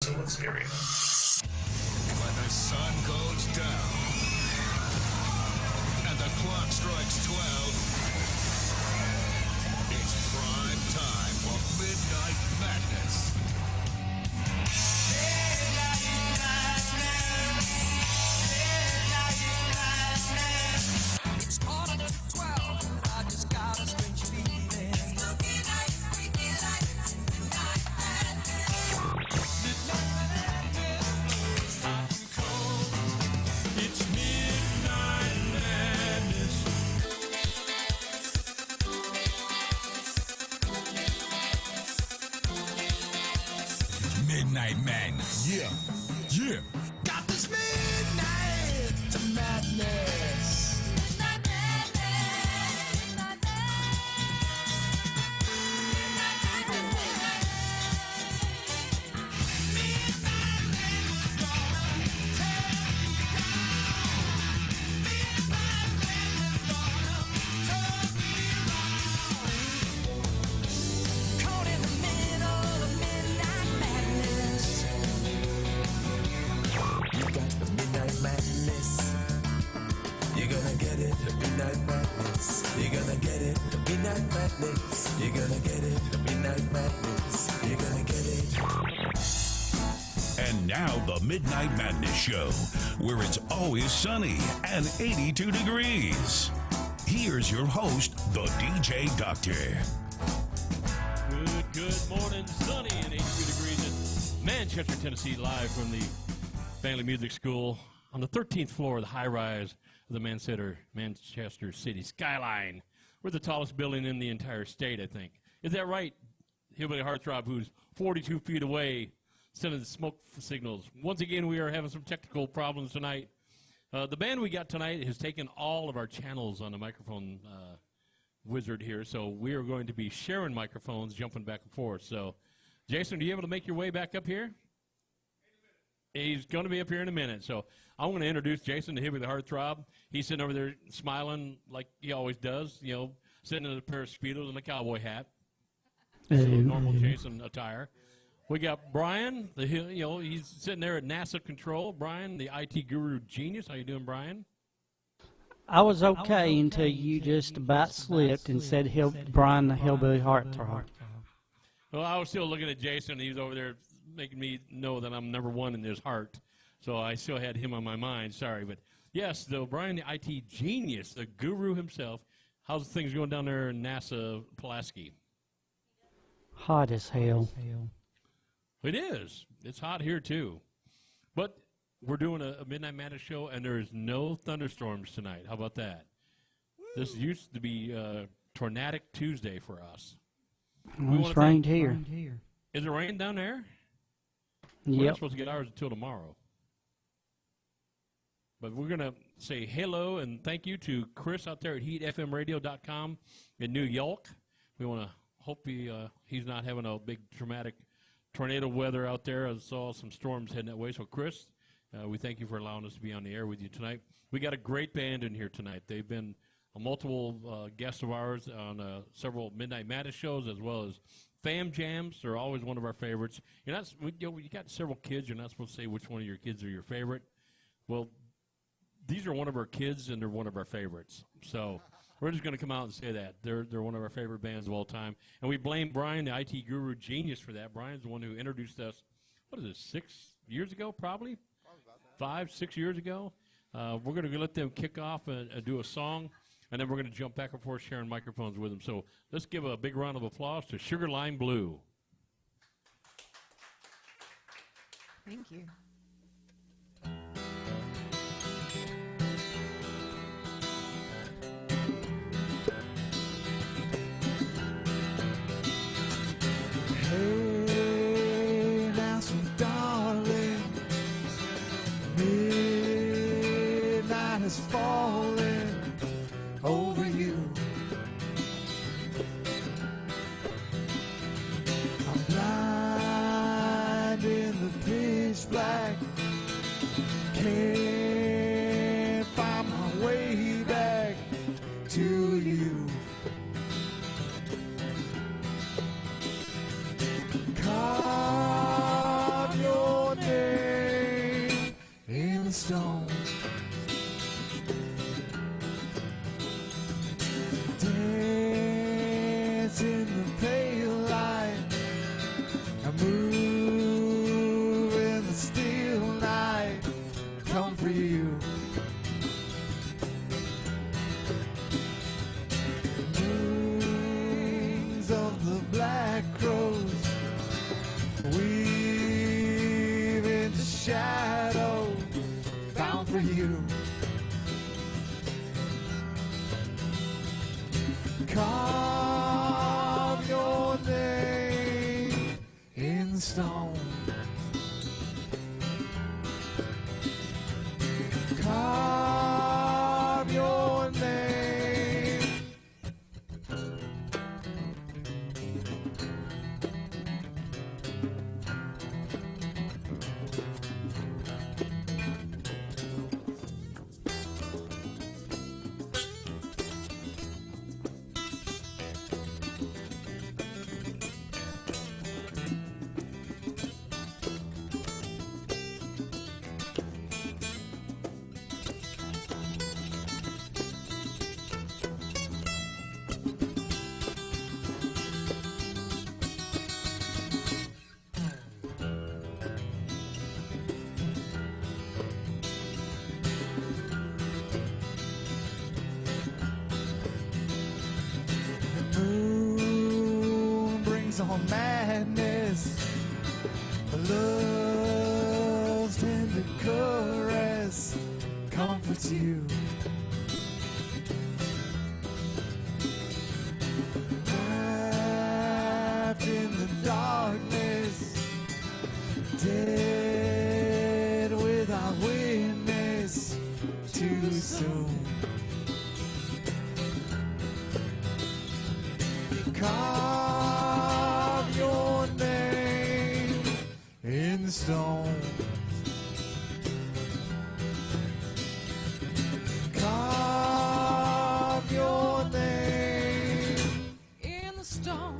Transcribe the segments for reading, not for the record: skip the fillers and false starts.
mental experience. When the sun goes down and the clock strikes 12, it's prime time for Midnight Madness. It's quarter to 12, and I just got a strange feeling. Smoky lights, freaky lights, midnight madness. Midnight madness, it's hot and cold. It's midnight madness. Midnight Madness. Yeah. Yeah. Got this midnight madness. Midnight madness. Midnight Caught in the middle of midnight madness. You got the midnight madness. You're gonna get it, the midnight madness. You're gonna get it, the midnight madness. You're gonna get it, the midnight madness. You're gonna get it. And now the Midnight Madness Show, where it's always sunny and 82 degrees. Here's your host, the DJ Doctor. Good morning, sunny and 82 degrees in Manchester, Tennessee, live from the Family Music School on the 13th floor of the high-rise of the Manchester City skyline. We're the tallest building in the entire state, I think. Is that right, Hillbilly Heartthrob, who's 42 feet away, sending the smoke signals? Once again, we are having some technical problems tonight. The band we got tonight has taken all of our channels on the microphone wizard here, so we are going to be sharing microphones, jumping back and forth. So, Jason, are you able to make your way back up here? He's going to be up here in a minute. So I'm going to introduce Jason to Hillbilly Heartthrob. He's sitting over there smiling like he always does, you know, sitting in a pair of Speedos and a cowboy hat. So normal Jason attire. We got Brian, he's sitting there at NASA Control. Brian, the IT guru genius. How you doing, Brian? I was okay until you just about slipped and said Brian the Hillbilly Heartthrob. Well, I was still looking at Jason. He was over there making me know that I'm number one in his heart. So I still had him on my mind. Sorry. But, yes, though, Brian, the IT genius, the guru himself. How's things going down there in NASA, Pulaski? Hot as hell. It is. It's hot here, too. But we're doing a Midnight Madness show, and there is no thunderstorms tonight. How about that? This used to be Tornadic Tuesday for us. It's rained here. Is it raining down there? We're not Yep. supposed to get ours until tomorrow. But we're going to say hello and thank you to Chris out there at heatfmradio.com in New York. We want to hope he's not having a big dramatic tornado weather out there. I saw some storms heading that way. So, Chris, we thank you for allowing us to be on the air with you tonight. We got a great band in here tonight. They've been multiple guests of ours on several Midnight Madness shows, as well as Fam Jams. They're always one of our favorites. You got several kids. You're not supposed to say which one of your kids are your favorite. Well, these are one of our kids, and they're one of our favorites. So we're just going to come out and say that. They're one of our favorite bands of all time. And we blame Brian, the IT guru genius, for that. Brian's the one who introduced us, 6 years ago, probably? 5, 6 years ago. We're going to let them kick off and do a song. And then we're going to jump back and forth sharing microphones with them. So let's give a big round of applause to Sugar Lime Blue. Thank you. Hey, now, sweet darling, midnight is falling over you. I'm blind in the pitch black, can't find my way back to you. Caught your the stone. Dance in the pale light. I move in the still night. Come for you. Wings of the black crows weave into shadow, bound for you. Carve your name in stone. Carve your name. The moon brings on madness. Love's tender caress comforts you. Wrapped in the darkness, dead without witness, too soon. Carve your name in stone. Carve your name In the stone.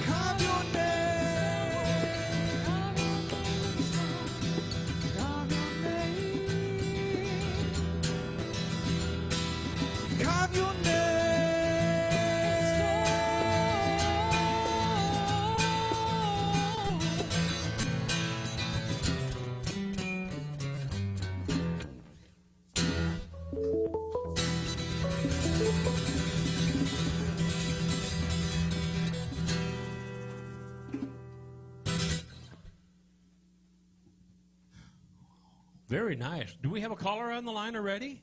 Carve your name. Carve your name. Very nice. Do we have a caller on the line already?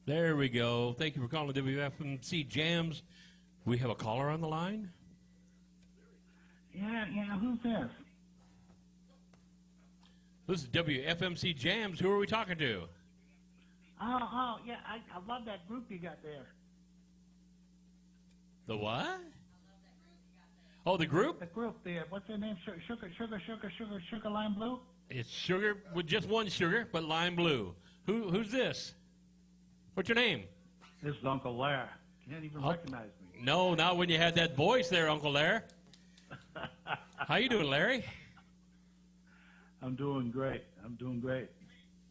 There we go. Thank you for calling WFMC Jams. We have a caller on the line? Yeah, who's this? This is WFMC Jams. Who are we talking to? Oh, yeah, I love that group you got there. The what? Oh, the group? The group there, what's their name? Sugar Lime Blue? It's Sugar with just one sugar, but lime blue. Who's this? What's your name? This is Uncle Larry. Can't even recognize me. No, not when you had that voice there, Uncle Larry. How you doing, Larry? I'm doing great.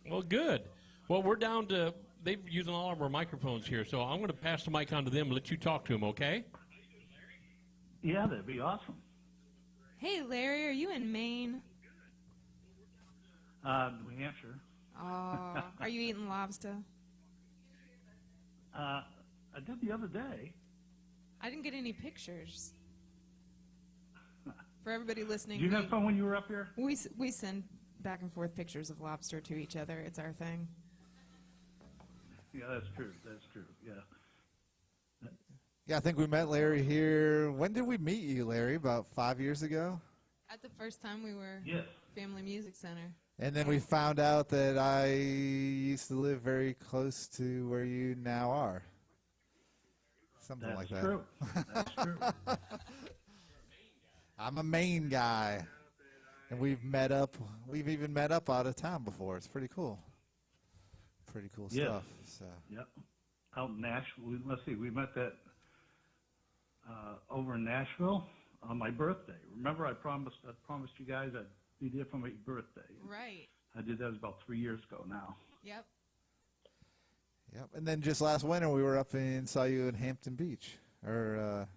Well, good. Well, we're down to, they're using all of our microphones here, so I'm going to pass the mic on to them and let you talk to them, okay? Yeah, that'd be awesome. Hey, Larry, are you in Maine? New Hampshire. Oh, are you eating lobster? I did the other day. I didn't get any pictures. For everybody listening, Did you have fun when you were up here? we send back and forth pictures of lobster to each other. It's our thing. Yeah, that's true. Yeah. Yeah, I think we met Larry here. When did we meet you, Larry? About 5 years ago? At the first time we were Yes. Family Music Center. And then we found out that I used to live very close to where you now are. Something like that. True. That's true. I'm a Maine guy, and we've met up. We've even met up out of town before. It's pretty cool. Pretty cool Yeah. stuff. So Yep. Out in Nashville. Let's see. We met that over in Nashville on my birthday. Remember, I promised you guys I'd be there for my birthday. Right. I did that about 3 years ago now. Yep. yep. And then just last winter we were up in saw you in Hampton Beach, or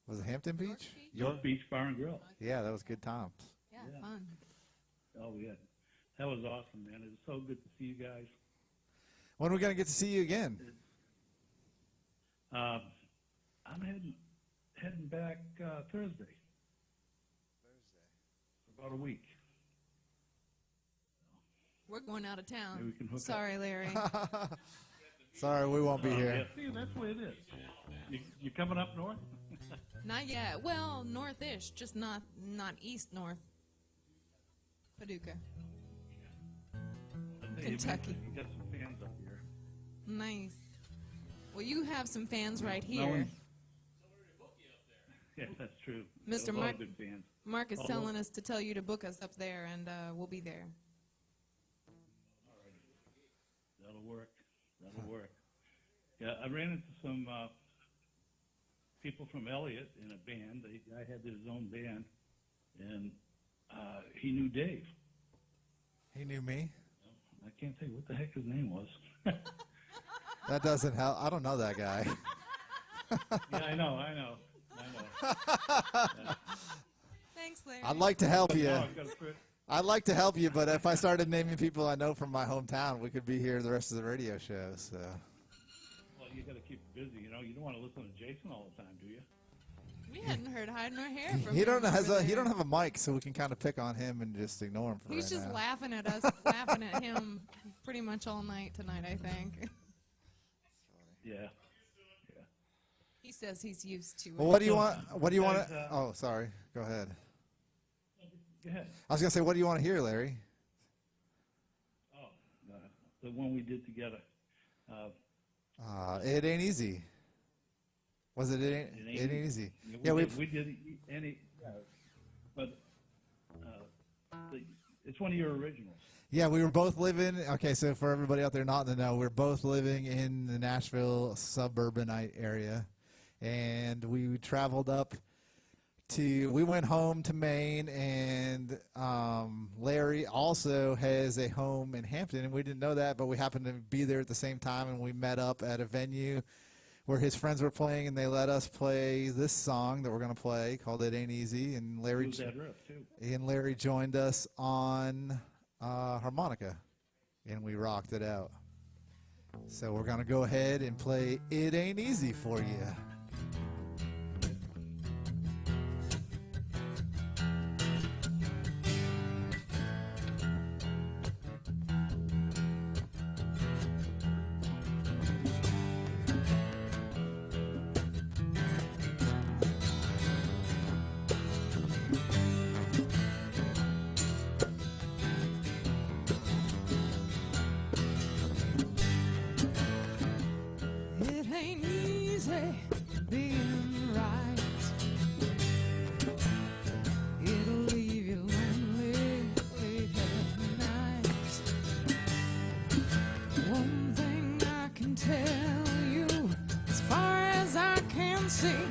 was it Hampton Beach? York Beach Bar and Grill. Yeah, that was good times. Yeah, Yeah. fun. Oh, yeah. That was awesome, man. It was so good to see you guys. When are we gonna get to see you again? I'm heading back Thursday. For about a week. We're going out of Maybe town. we can hook up. Sorry, Larry. Sorry, we won't be Yeah, here. see, that's the way it is. You coming up north? Not yet. Well, north-ish, just not east-north. Paducah. Hey, Kentucky. You got some fans up here. Nice. Well, you have some fans right No here. one- Yeah, that's true. Mr. A lot Mark- of good fans. Mark is Oh, telling us to tell you to book us up there, and we'll be there. That'll work. That'll work. Yeah, I ran into some people from Elliott in a band. The guy had his own band, and he knew Dave. He knew me. I can't tell you what the heck his name was. That doesn't help. I don't know that guy. Yeah, I know. Thanks, Larry. I'd like to help you. Oh, I've got a friend- I'd like to help you, but if I started naming people I know from my hometown, we could be here the rest of the radio show. So Well, you got to keep it busy. You know, you don't want to listen to Jason all the time, do you? We hadn't heard hide nor hair from he him don't has over a he there. don't have a mic, so we can kind of pick on him and just ignore him for He's right just now. laughing at us, laughing at him pretty much all night tonight, I think. Yeah. He says he's used to it. Well, what do you want? What do you want? Guys, Oh, sorry. Go ahead. Go ahead. I was gonna say, what do you want to hear, Larry? Oh, the one we did together. It ain't easy. Was it? It ain't easy. Yeah, we did any, but it's one of your originals. Yeah, we were both living. Okay, so for everybody out there not in the know, we're both living in the Nashville suburbanite area, and we traveled up to. We went home to Maine, and Larry also has a home in Hampton, and we didn't know that, but we happened to be there at the same time, and we met up at a venue where his friends were playing, and they let us play this song that we're gonna play called "It Ain't Easy," and Blues that riff too. Larry joined us on harmonica, and we rocked it out. So we're gonna go ahead and play "It Ain't Easy" for you. It ain't easy being right. It'll leave you lonely late at night. One thing I can tell you, as far as I can see,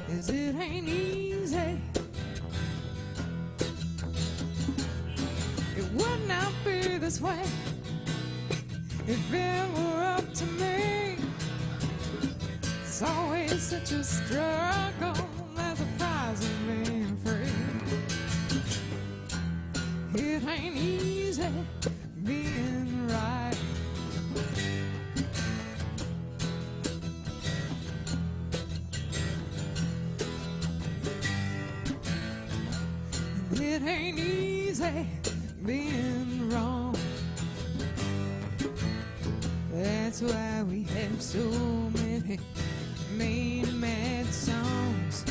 is it ain't easy. It would not be this way if it were up to me. It's always such a struggle as a prize of being free. It ain't easy being right. It ain't easy being wrong. That's why we have so many main mad songs.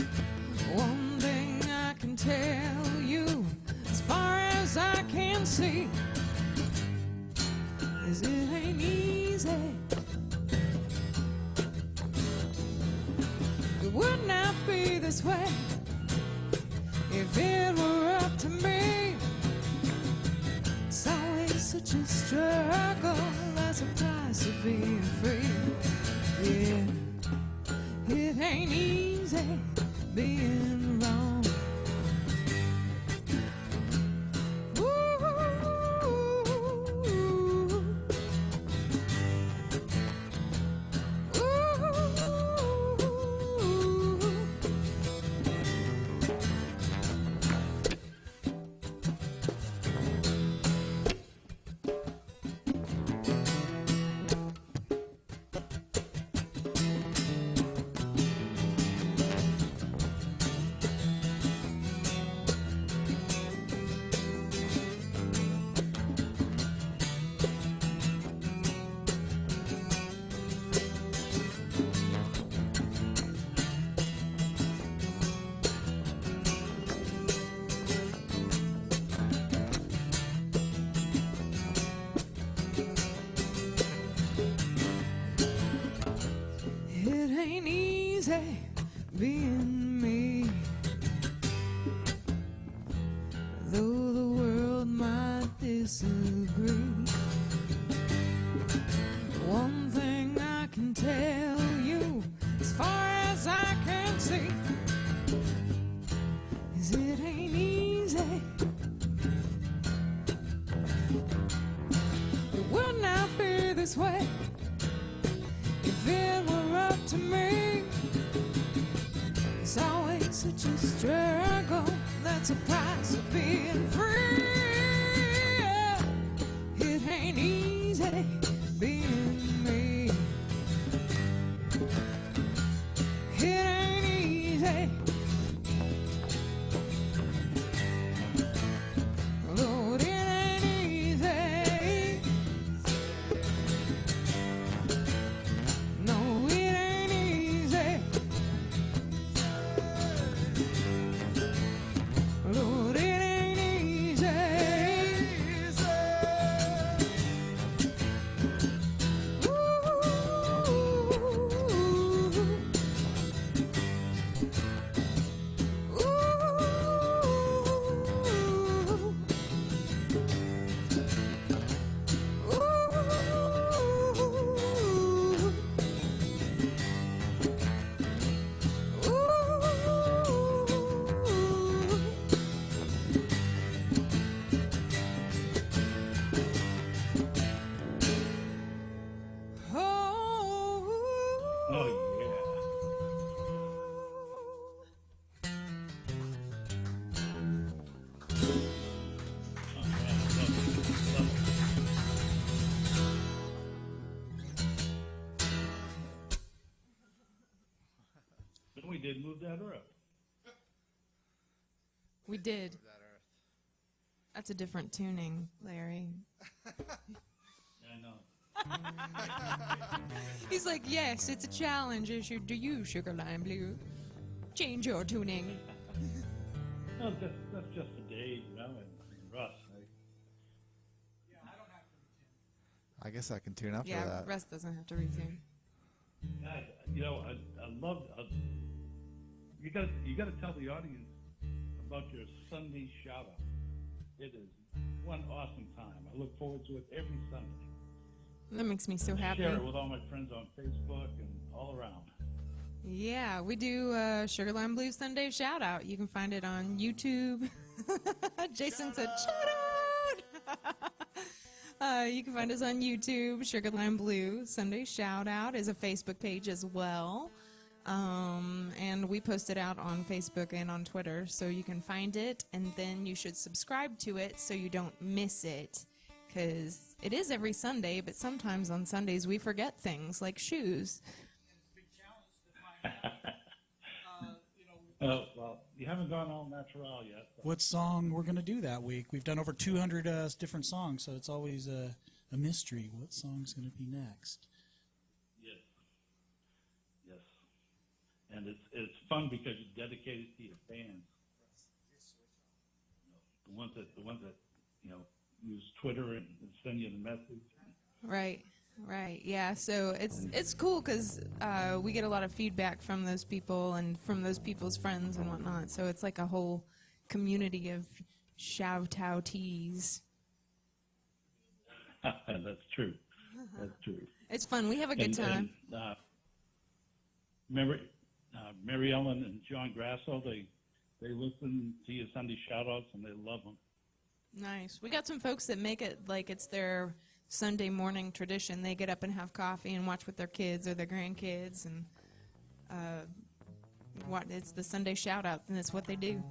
One thing I can tell you, as far as I can see, is it ain't easy. It would not be this way. If it were up to me, it's always such a struggle. That's a price of being free. Yeah, it ain't easy being wrong. It ain't easy being me, though the world might disagree. One thing I can tell you, as far as I can see, is it ain't easy. It would not be this way if it were up to me. It's always such a struggle. That's a price of being free. It ain't easy being me. It ain't easy. Lord, it ain't easy. No, it ain't easy. Lord, it ain't easy. Oh, yeah. Oh, man, I love it. Then we did move that earth. We did. That's a different tuning, Larry. I know. He's like, yes, it's a challenge issue to you, Sugar Lime Blue. Change your tuning. No, that's just for Dave, you know, and Russ. I guess I can tune after Yeah, that. Russ doesn't have to retune. God, you know, I love. You got to tell the audience about your Sunday shout out. It is one awesome time. I look forward to it every Sunday. That makes me so happy. Share it with all my friends on Facebook and all around. Yeah, we do Sugar Lime Blue Sunday shout out. You can find it on YouTube. Jason said, shout out! You can find us on YouTube. Sugar Lime Blue Sunday shout out is a Facebook page as well. And we post it out on Facebook and on Twitter, so you can find it, and then you should subscribe to it so you don't miss it, because it is every Sunday, but sometimes on Sundays we forget things like shoes. Well, you haven't gone all natural yet. So. What song we're going to do that week? We've done over 200 different songs, so it's always a mystery. What song's going to be next? Yes. Yes. And it's fun because you dedicate it to your fans. The ones that use Twitter and send you the message. Right. Right. Yeah. So it's cool because we get a lot of feedback from those people and from those people's friends and whatnot. So it's like a whole community of shout-outees. That's true. That's true. It's fun. We have a good time. Remember, Mary Ellen and John Grasso, they listen to your Sunday shout-outs and they love them. Nice. We got some folks that make it like it's their Sunday morning tradition. They get up and have coffee and watch with their kids or their grandkids, and it's the Sunday shout-out, and it's what they do.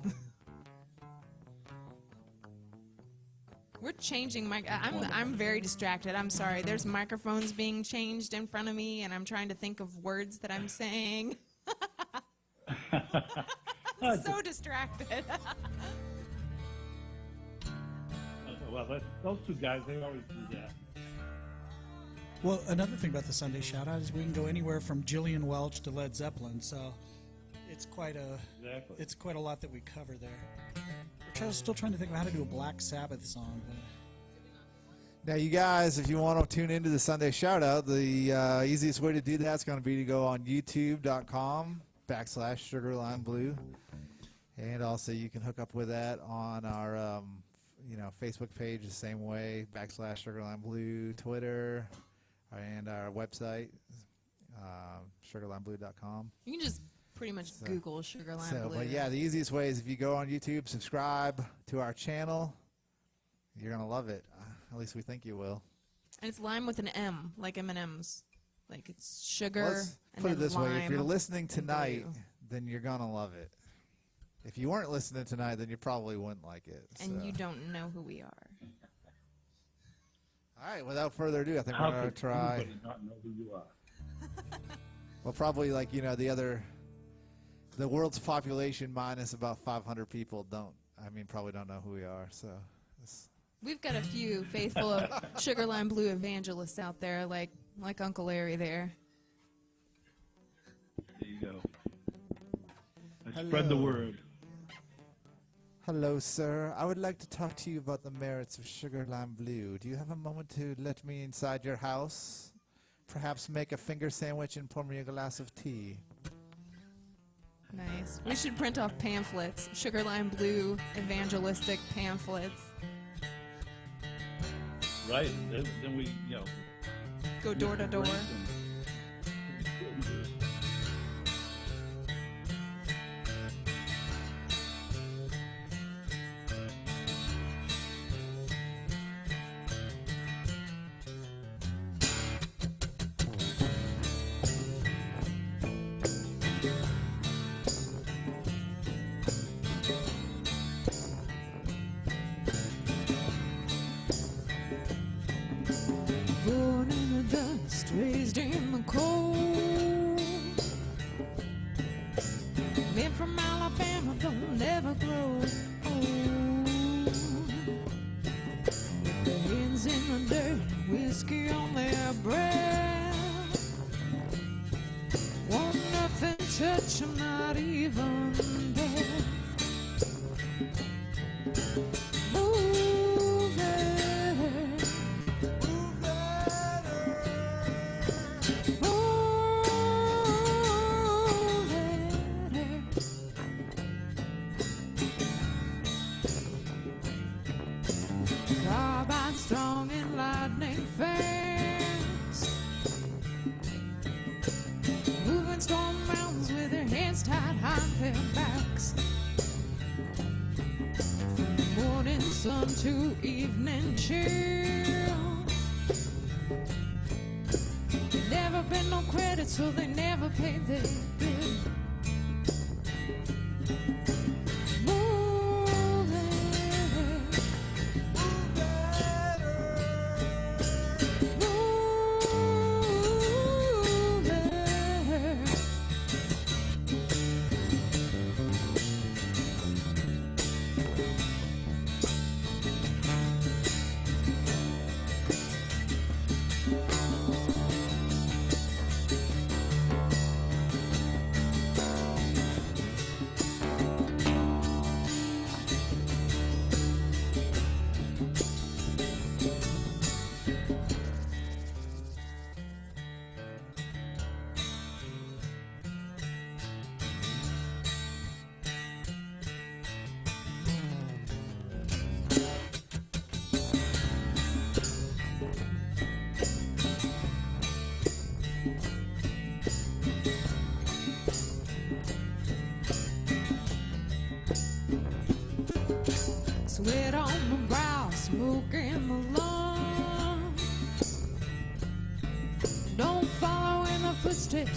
We're changing I'm very distracted. I'm sorry. There's microphones being changed in front of me, and I'm trying to think of words that I'm saying. So distracted. Well, those two guys, they always do that. Well, another thing about the Sunday shout out is we can go anywhere from Gillian Welch to Led Zeppelin, so it's quite a lot that we cover there. We're still trying to think of how to do a Black Sabbath song. Now, you guys, if you want to tune into the Sunday shout out, the easiest way to do that is going to be to go on youtube.com/SugarLimeBlue. And also you can hook up with that on our Facebook page the same way, /SugarLimeBlue, Twitter, and our website, sugarlimeblue.com. You can just pretty much Google Sugar Lime Blue. But yeah, the easiest way is if you go on YouTube, subscribe to our channel. You're going to love it. At least we think you will. And it's lime with an M, like M&M's. Like it's sugar. Let's and put then it this way. If lime you're listening tonight, blue. then you're going to love it. If you weren't listening tonight, then you probably wouldn't like it. And you don't know who we are. All right, without further ado, I think How we're going could to try. anybody not know who you are? Well, probably like, the world's population minus about 500 people probably don't know who we are. So We've got a few faithful Sugar Lime Blue evangelists out there, like Uncle Larry there. There you go. Spread the word. Hello, sir. I would like to talk to you about the merits of Sugar Lime Blue. Do you have a moment to let me inside your house? Perhaps make a finger sandwich and pour me a glass of tea. Nice. We should print off pamphlets, Sugar Lime Blue evangelistic pamphlets. Right. Then we, Go door to door. Born in the dust, raised in the cold. Men from Alabama don't never grow old. With their hands in the dirt, whiskey on their breath. Won't nothing touch them, not even death. Move it. Carbine strong and lightning fast, moving storm mountains with their hands tied behind their backs. From morning sun to evening chill, never been no credit, so they never pay their bill. Move it. Move it.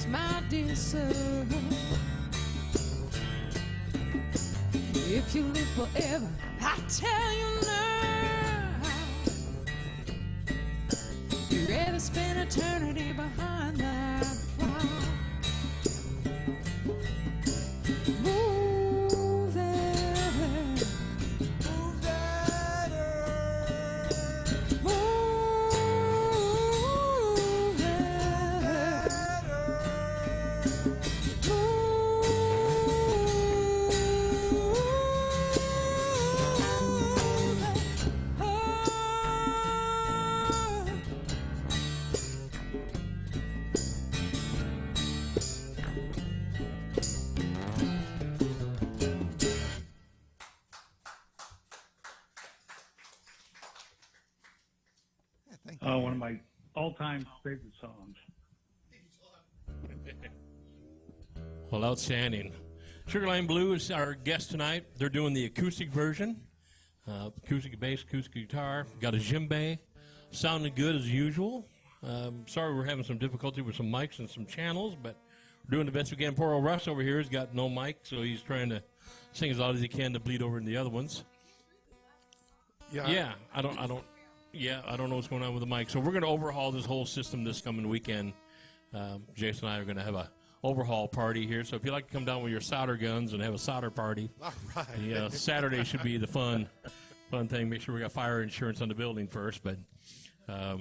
Yes, my dear sir. If you live forever, I tell you now, you'd rather spend eternity behind that plow. Move that, move that earth. Move that earth. Thank you. One of my all-time favorite songs. Well, outstanding. Sugarline Blue is our guest tonight. They're doing the acoustic version. Acoustic bass, acoustic guitar. Got a djembe. Sounding good as usual. Sorry we're having some difficulty with some mics and some channels, but we're doing the best we can. Poor old Russ over here has got no mic, so he's trying to sing as loud as he can to bleed over in the other ones. Yeah, I don't know what's going on with the mic. So we're going to overhaul this whole system this coming weekend. Jason and I are going to have a overhaul party here. So if you'd like to come down with your solder guns and have a solder party, All right. yeah, Saturday should be the fun thing. Make sure we got fire insurance on the building first. But You're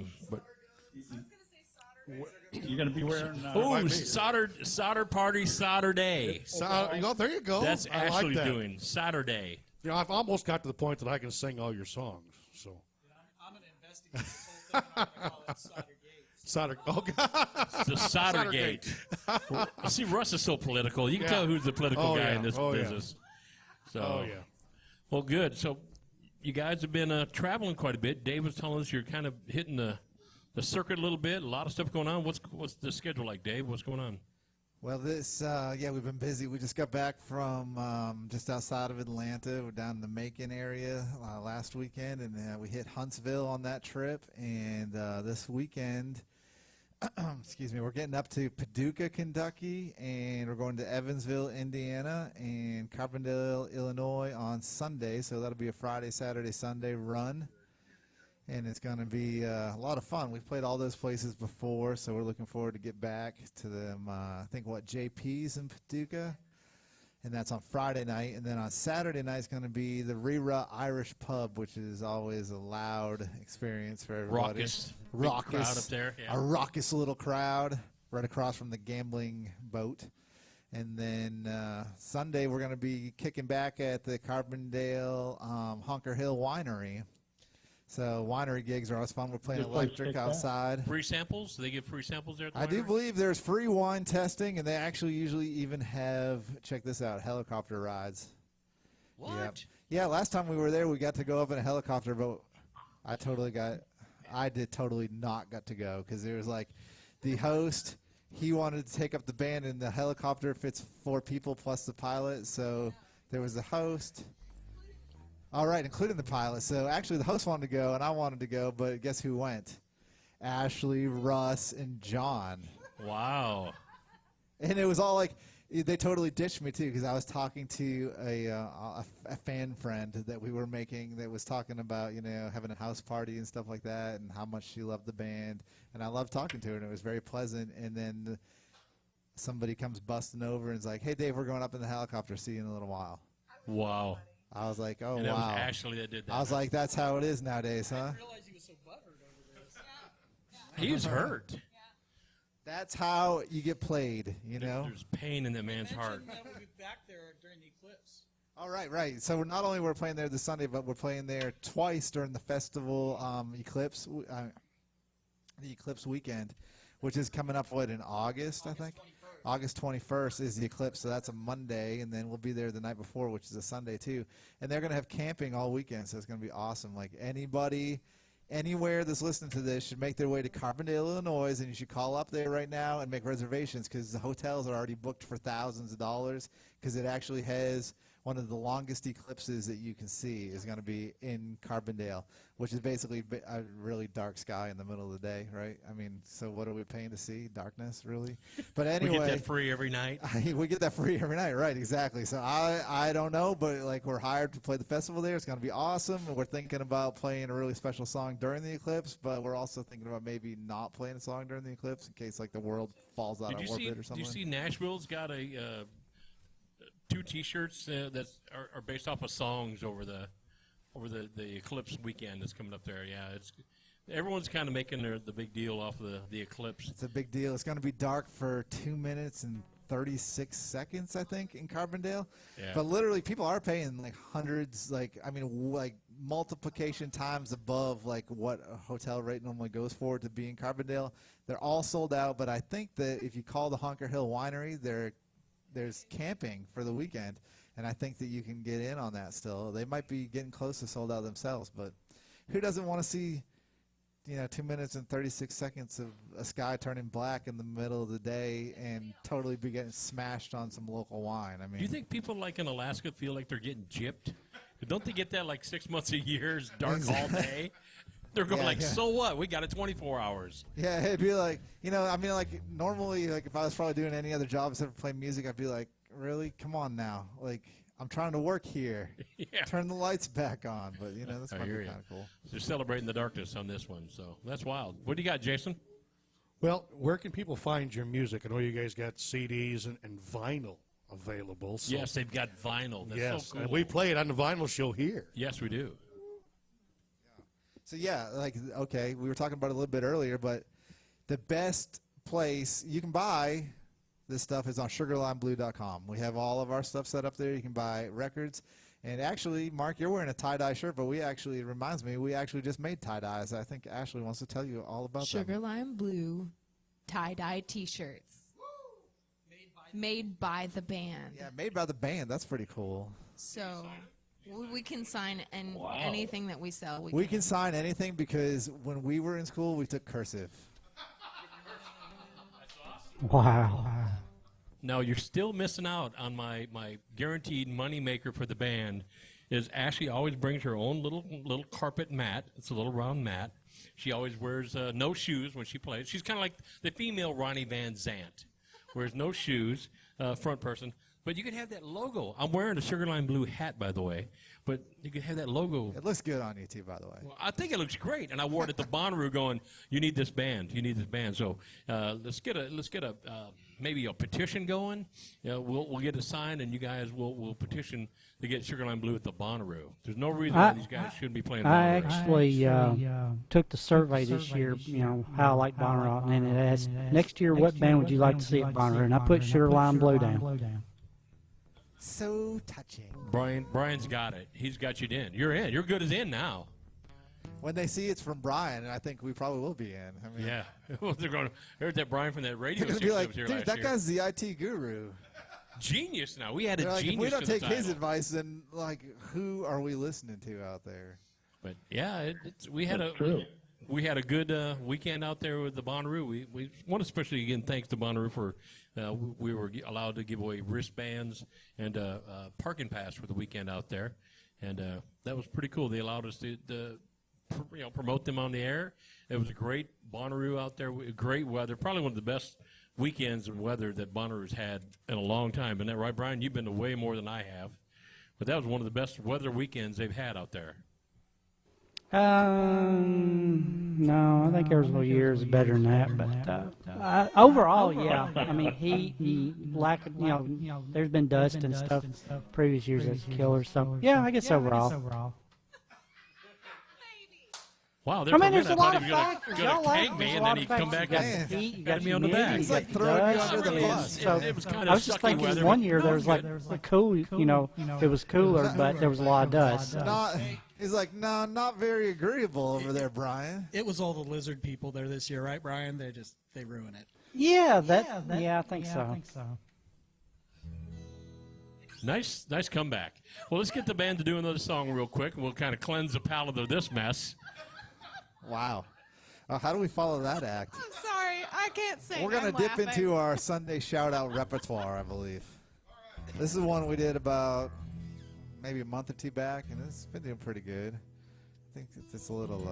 going to be wearing. oh, solder party, solder day. There you go. That's I like Ashley that. doing Saturday. You know, I've almost got to the point that I can sing all your songs. So I'm going to investigate this whole thing. I'm going to call it Solder Gate. solder. Oh, God. The solder gate. See, Russ is so political. You can tell who's the political Oh, guy yeah. in this Oh, yeah. business. So, Oh yeah. well, good. So, you guys have been traveling quite a bit. Dave was telling us you're kind of hitting the circuit a little bit. A lot of stuff going on. What's the schedule like, Dave? What's going on? Well, we've been busy. We just got back from just outside of Atlanta. We're down in the Macon area last weekend, and we hit Huntsville on that trip. And this weekend, excuse me, we're getting up to Paducah, Kentucky, and we're going to Evansville, Indiana, and Carbondale, Illinois on Sunday. So that'll be a Friday, Saturday, Sunday run. And it's going to be a lot of fun. We've played all those places before, so we're looking forward to get back to them. I think, JP's in Paducah, and that's on Friday night. And then on Saturday night is going to be the Rera Irish Pub, which is always a loud experience for everybody. Raucous. Big crowd up there. Yeah. A raucous little crowd right across from the gambling boat. And then Sunday we're going to be kicking back at the Carbondale Honker Hill Winery. So winery gigs are always fun. We're playing electric outside. Free samples? Do they give free samples there at the I do winery? believe there's free wine testing, and they actually usually even have, check this out, helicopter rides. What? Yep. Yeah, last time we were there, we got to go up in a helicopter, but I did totally not got to go because there was the host, he wanted to take up the band, and the helicopter fits 4 people plus the pilot, so there was the host. All right, including the pilot. So actually the host wanted to go, and I wanted to go, but guess who went? Ashley, Russ, and John. Wow. And it was all they totally ditched me, too, because I was talking to a fan friend that we were making that was talking about, having a house party and stuff like that and how much she loved the band. And I loved talking to her, and it was very pleasant. And then somebody comes busting over and is like, hey, Dave, we're going up in the helicopter. See you in a little while. Wow. I was like, oh, And that wow. was Ashley that did that. I was like, that's how it is nowadays, huh? I didn't realize he was so butthurt over this. He was hurt. That's how you get played, There's pain in that man's heart. Mentioned that we'll be back there during the eclipse. All right, right. So we're not only we're playing there this Sunday, but we're playing there twice during the festival Eclipse, the Eclipse weekend, which is coming up, in August, I think? 21st. August 21st is the Eclipse, so that's a Monday, and then we'll be there the night before, which is a Sunday, too. And they're going to have camping all weekend, so it's going to be awesome. Anybody, anywhere that's listening to this should make their way to Carbondale, Illinois, and you should call up there right now and make reservations because the hotels are already booked for thousands of dollars because it actually has one of the longest eclipses that you can see is going to be in Carbondale, which is basically a really dark sky in the middle of the day, right? I mean, so what are we paying to see? Darkness, really? But anyway, We get that free every night. we get that free every night, right? Exactly. So I don't know, but like we're hired to play the festival there. It's going to be awesome. We're thinking about playing a really special song during the eclipse, but we're also thinking about maybe not playing a song during the eclipse in case like the world falls out of orbit or something. Did you see Nashville's got a 2 T-shirts that are based off of songs over the eclipse weekend that's coming up there? Yeah, everyone's kind of making the big deal off of the eclipse. It's a big deal. It's going to be dark for 2 minutes and 36 seconds, I think, in Carbondale. Yeah. But literally, people are paying like hundreds, like multiplication times above like what a hotel rate normally goes for to be in Carbondale. They're all sold out, but I think that if you call the Honker Hill Winery, there's camping for the weekend, and I think that you can get in on that still. They might be getting close to sold out themselves, but who doesn't want to see 2 minutes and 36 seconds of a sky turning black in the middle of the day and totally be getting smashed on some local wine? I mean, Do you think people like in Alaska feel like they're getting gypped? Don't they get that like 6 months a year? It's dark all day. They're going so what? We got it 24 hours. Yeah, it'd be like, normally, like if I was probably doing any other job instead of playing music, I'd be like, really? Come on now. Like, I'm trying to work here. Yeah. Turn the lights back on. But, that's I might hear be you. kind of cool. They're celebrating the darkness on this one, so that's wild. What do you got, Jason? Well, where can people find your music? I know you guys got CDs and vinyl available. So Yes, they've got vinyl. That's so cool. and we play it on the vinyl show here. Yes, we do. So, we were talking about it a little bit earlier, but the best place you can buy this stuff is on sugarlimeblue.com. We have all of our stuff set up there. You can buy records. And actually, Mark, you're wearing a tie-dye shirt, but it reminds me, we actually just made tie-dyes. I think Ashley wants to tell you all about them. Sugar Lime Blue tie-dye T-shirts. Made by the band. Yeah, made by the band. That's pretty cool. So we can sign anything that we sell. We can sign anything because when we were in school, we took cursive. Wow. No, you're still missing out on my guaranteed money maker for the band. Is Ashley always brings her own little carpet mat. It's a little round mat. She always wears no shoes when she plays. She's kind of like the female Ronnie Van Zant. Wears no shoes, front person. But you could have that logo. I'm wearing a Sugar Lime Blue hat, by the way. But you could have that logo. It looks good on you, too, by the way. Well, I think it looks great. And I wore it at the Bonnaroo going, you need this band. You need this band. So let's get a maybe a petition going. We'll get a sign, and you guys will petition to get Sugar Lime Blue at the Bonnaroo. There's no reason why these guys shouldn't be playing the I Bonnaroo. actually took the survey this year, how I like Bonnaroo, and it asked, next year, what band would you like to see at Bonnaroo? And I put Sugar Lime Blue down. So touching. Brian's got it. He's got you in. You're in. You're good as in now. When they see it's from Brian, I think we probably will be in. I mean, Yeah. They're going to heard that Brian from that radio they're going to station be that like, was here dude, last that year. guy's the IT guru. Genius now. We had a They're like, genius if we don't to the take his title. advice, then like, who are we listening to out there? But yeah, we had a good weekend out there with the Bonnaroo. We want to especially again thanks to Bonnaroo for we were allowed to give away wristbands and parking pass for the weekend out there, and that was pretty cool. They allowed us to promote them on the air. It was a great Bonnaroo out there. Great weather. Probably one of the best weekends of weather that Bonnaroo's had in a long time. Isn't that right, Brian? You've been to way more than I have, but that was one of the best weather weekends they've had out there. No, I think there was a years better than that, but overall, yeah. I mean, he lack of, there's been dust and stuff previous years that's killer. So yeah, I guess overall. Wow, I mean, there's a lot of he factors. was Y'all going to like tank me, there's a and lot then of he'd come factors. back You got and the heat, you pat got me on the humidity, back. you It's got like the throwing you dust. under the I mean, bus. so It was kind I of was just sucky thinking weather. one year but there was like cool, it was cooler, but there was a lot of dust. He's like, no, not very agreeable over there, Brian. It was all the lizard people there this year, right, Brian? They ruin it. Yeah, I think so. Nice comeback. Well, let's get the band to do another song real quick, and we'll kind of cleanse the palate of this mess. Wow. How do we follow that act? I'm sorry, I can't sing. We're going to I'm dip laughing. into our Sunday shout-out repertoire, I believe. This is one we did about maybe a month or two back, and it's been doing pretty good. I think it's just a little.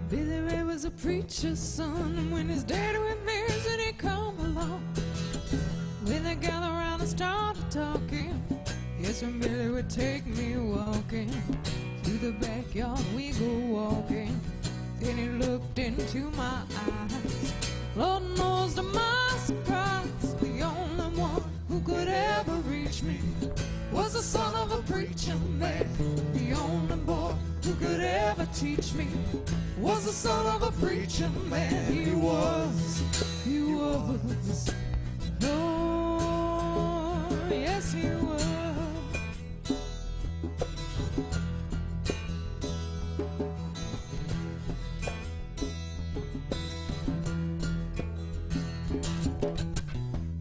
Billy Ray was a preacher's son, and when his daddy went missing, he come along. When they gathered around and started talking, yes, when Billy would take me walking through the backyard, we go walking. Then he looked into my eyes. Lord knows to my surprise, the only one who could ever reach me was the son of a preacher man. The only boy who could ever teach me was the son of a preacher man. He was, oh, yes he was.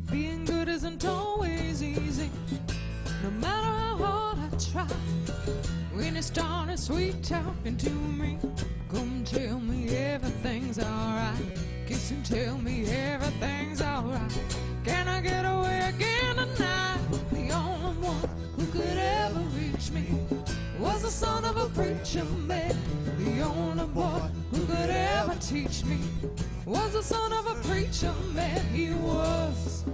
Being good isn't always easy, no matter how hard I try. When he started sweet talking to me, come tell me everything's alright. Kiss and tell me everything's alright. Can I get away again tonight? The only one who could ever reach me was the son of a preacher man. The only boy who could ever teach me was the son of a preacher man. He was,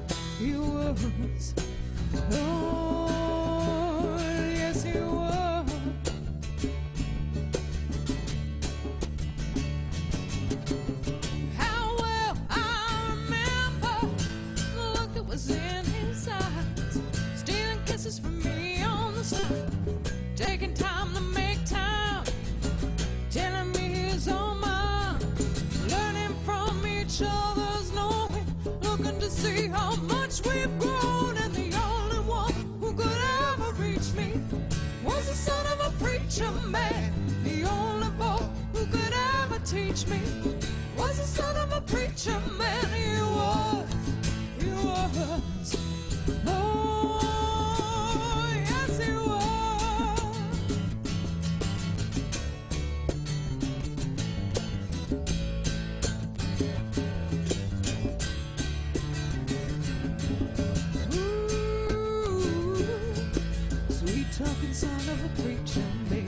oh, yes he was. How well I remember the look that was in his eyes, stealing kisses from me on the side, taking time to make time, telling me his own mind, learning from each other's knowing, looking to see how much we've grown. And the only one who could ever reach me was the son of a preacher man. The only boy who could ever teach me was the son of a preacher man. He was, oh, yes he was. Ooh, sweet talking son of a preacher man.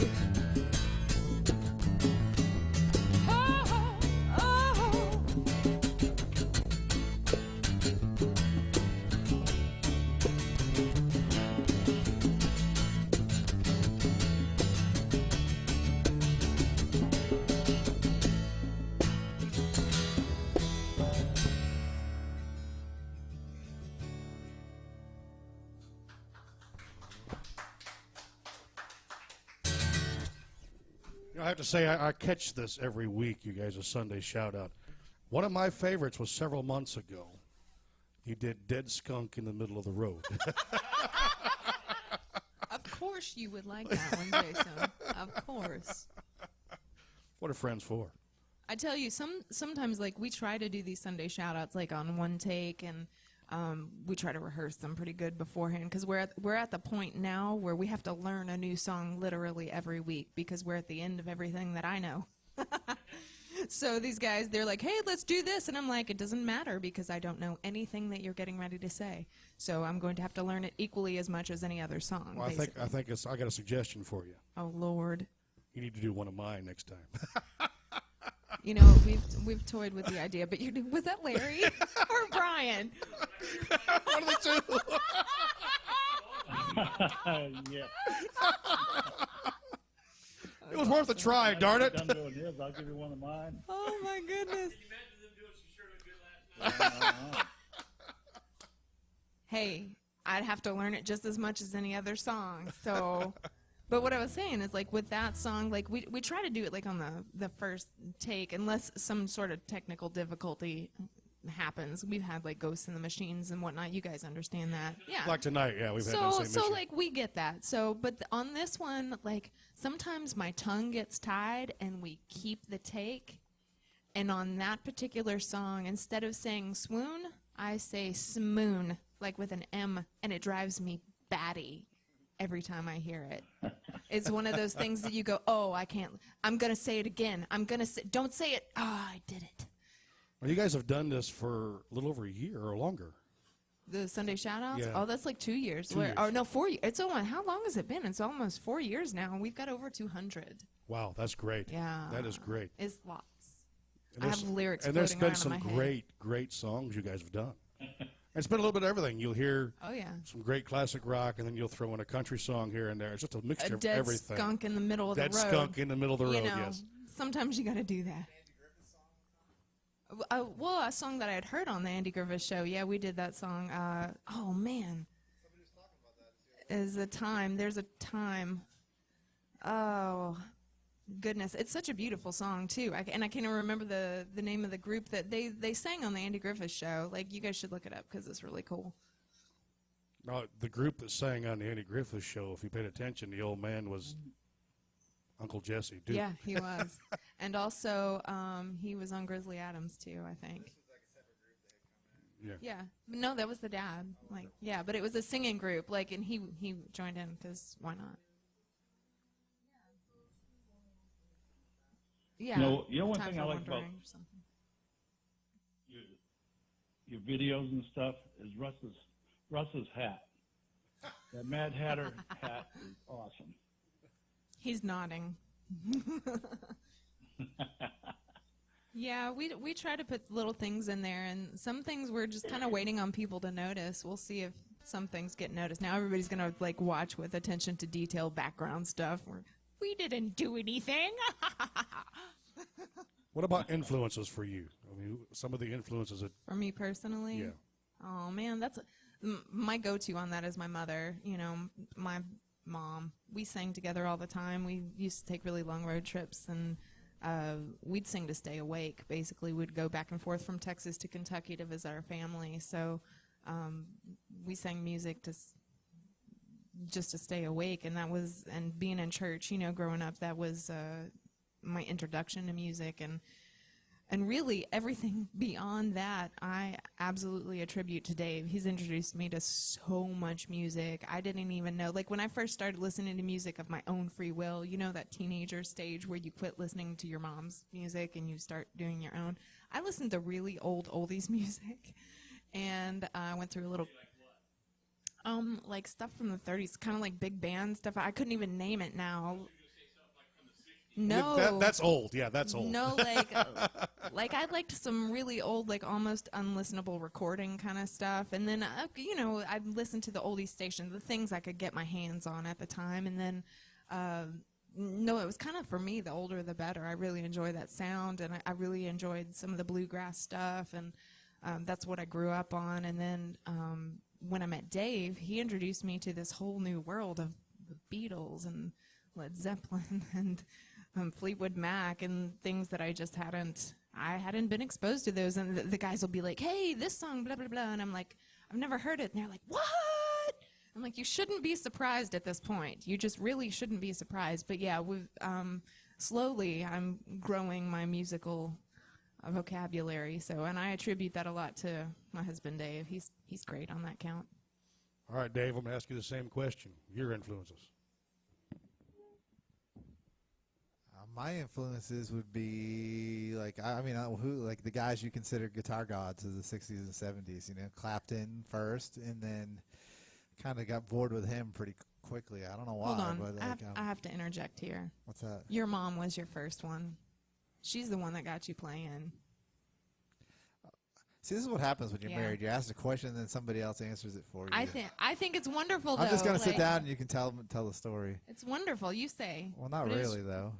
Oh, oh. You know, I have to say, I catch this every week, you guys, a Sunday shout-out. One of my favorites was several months ago. You did Dead Skunk in the Middle of the Road. Of course you would like that one, Jason. Of course. What are friends for? I tell you, sometimes like we try to do these Sunday shout-outs like on one take, and we try to rehearse them pretty good beforehand, because we're at the point now where we have to learn a new song literally every week, because we're at the end of everything that I know. So these guys, they're like, hey, let's do this. And I'm like, it doesn't matter, because I don't know anything that you're getting ready to say. So I'm going to have to learn it equally as much as any other song. Well, basically. I think I got a suggestion for you. Oh, Lord. You need to do one of mine next time. You know, we've toyed with the idea, but was that Larry or Brian? One of the two. Yeah. It was worth a try, darn it. I'm doing his. I'll give you one of mine. Oh, my goodness. Hey, I'd have to learn it just as much as any other song. So, but what I was saying is, like, with that song, like, we try to do it, like, on the first take, unless some sort of technical difficulty happens. We've had, like, Ghosts in the Machines and whatnot. You guys understand that. Yeah. Like tonight, yeah, we've had that same So, issue. like, we get that. So, but on this one, like, sometimes my tongue gets tied and we keep the take. And on that particular song, instead of saying swoon, I say smoon, like with an M, and it drives me batty every time I hear it. It's one of those things that you go, oh, I can't, I'm going to say it again. I'm going to say, don't say it. Oh, I did it. Well, you guys have done this for a little over a year or longer. The Sunday shout-outs? Yeah. Oh, that's like 2 years. 2 years. Or no, 4 years. It's almost, how long has it been? It's almost 4 years now. We've got over 200. Wow, that's great. Yeah. That is great. It's lots. And I there's- have lyrics And there's floating been around in some my head. great songs you guys have done. And it's been a little bit of everything. You'll hear Oh, yeah. some great classic rock, and then you'll throw in a country song here and there. It's just a A mixture of dead everything. skunk in the middle of Dead the road. skunk in the middle of the road, You know, yes. sometimes you got to do that. Well, a song that I had heard on the Andy Griffith Show. Yeah, we did that song. Oh man, is a time. There's a time. Oh goodness, it's such a beautiful song too. And I can't even remember the name of the group that they sang on the Andy Griffith Show. Like, you guys should look it up because it's really cool. Now, the group that sang on the Andy Griffith Show, if you paid attention, the old man was Uncle Jesse. Dude. Yeah, he was. And also, he was on Grizzly Adams too, I think. Yeah. Yeah. No, that was the dad. Like, yeah, but it was a singing group. Like, and he joined in because why not? Yeah. You know one Time thing I for like about Wandering or something. your videos and stuff is Russ's hat. That Mad Hatter hat is awesome. He's nodding. Yeah, we try to put little things in there, and some things we're just kind of waiting on people to notice. We'll see if some things get noticed. Now everybody's gonna like watch with attention to detail, background stuff. We didn't do anything. What about influences for you? I mean, some of the influences that. For me personally, Yeah. Oh man, that's my go-to on that is my mother. You know, my mom. We sang together all the time. We used to take really long road trips, and we'd sing to stay awake. Basically, we'd go back and forth from Texas to Kentucky to visit our family. So we sang music just to stay awake, and and being in church. You know, growing up, that was my introduction to music, and really everything beyond that, I absolutely attribute to Dave. He's introduced me to so much music. I didn't even know. Like, when I first started listening to music of my own free will, you know, that teenager stage where you quit listening to your mom's music and you start doing your own. I listened to really old oldies music, and I went through a little like stuff from the 30s, kind of like big band stuff. I couldn't even name it now. No, That's old. Yeah, that's old. no, like I liked some really old, like almost unlistenable recording kind of stuff. And then, you know, I'd listen to the oldie station, the things I could get my hands on at the time. And then, no, it was kind of, for me, the older the better. I really enjoy that sound, and I really enjoyed some of the bluegrass stuff, and that's what I grew up on. And then when I met Dave, he introduced me to this whole new world of the Beatles and Led Zeppelin and Fleetwood Mac and things that I hadn't been exposed to those. And the guys will be like, hey, this song, blah, blah, blah. And I'm like, I've never heard it. And they're like, what? I'm like, you shouldn't be surprised at this point. You just really shouldn't be surprised. But yeah, slowly I'm growing my musical vocabulary. So, and I attribute that a lot to my husband, Dave. He's great on that count. All right, Dave, I'm going to ask you the same question. Your influences. My influences would be like like the guys you consider guitar gods of the 60s and 70s. You know, Clapton first, and then kind of got bored with him pretty quickly. I don't know why. Hold on, but like, I have to interject here. what's that? Your mom was your first one. She's the one that got you playing. See, this is what happens when you're Yeah. married. You ask a question, and then somebody else answers it for you. I think it's wonderful. I'm just though. gonna sit Like, down, and you can tell the story. It's wonderful. You say. Well, not But it was- really though.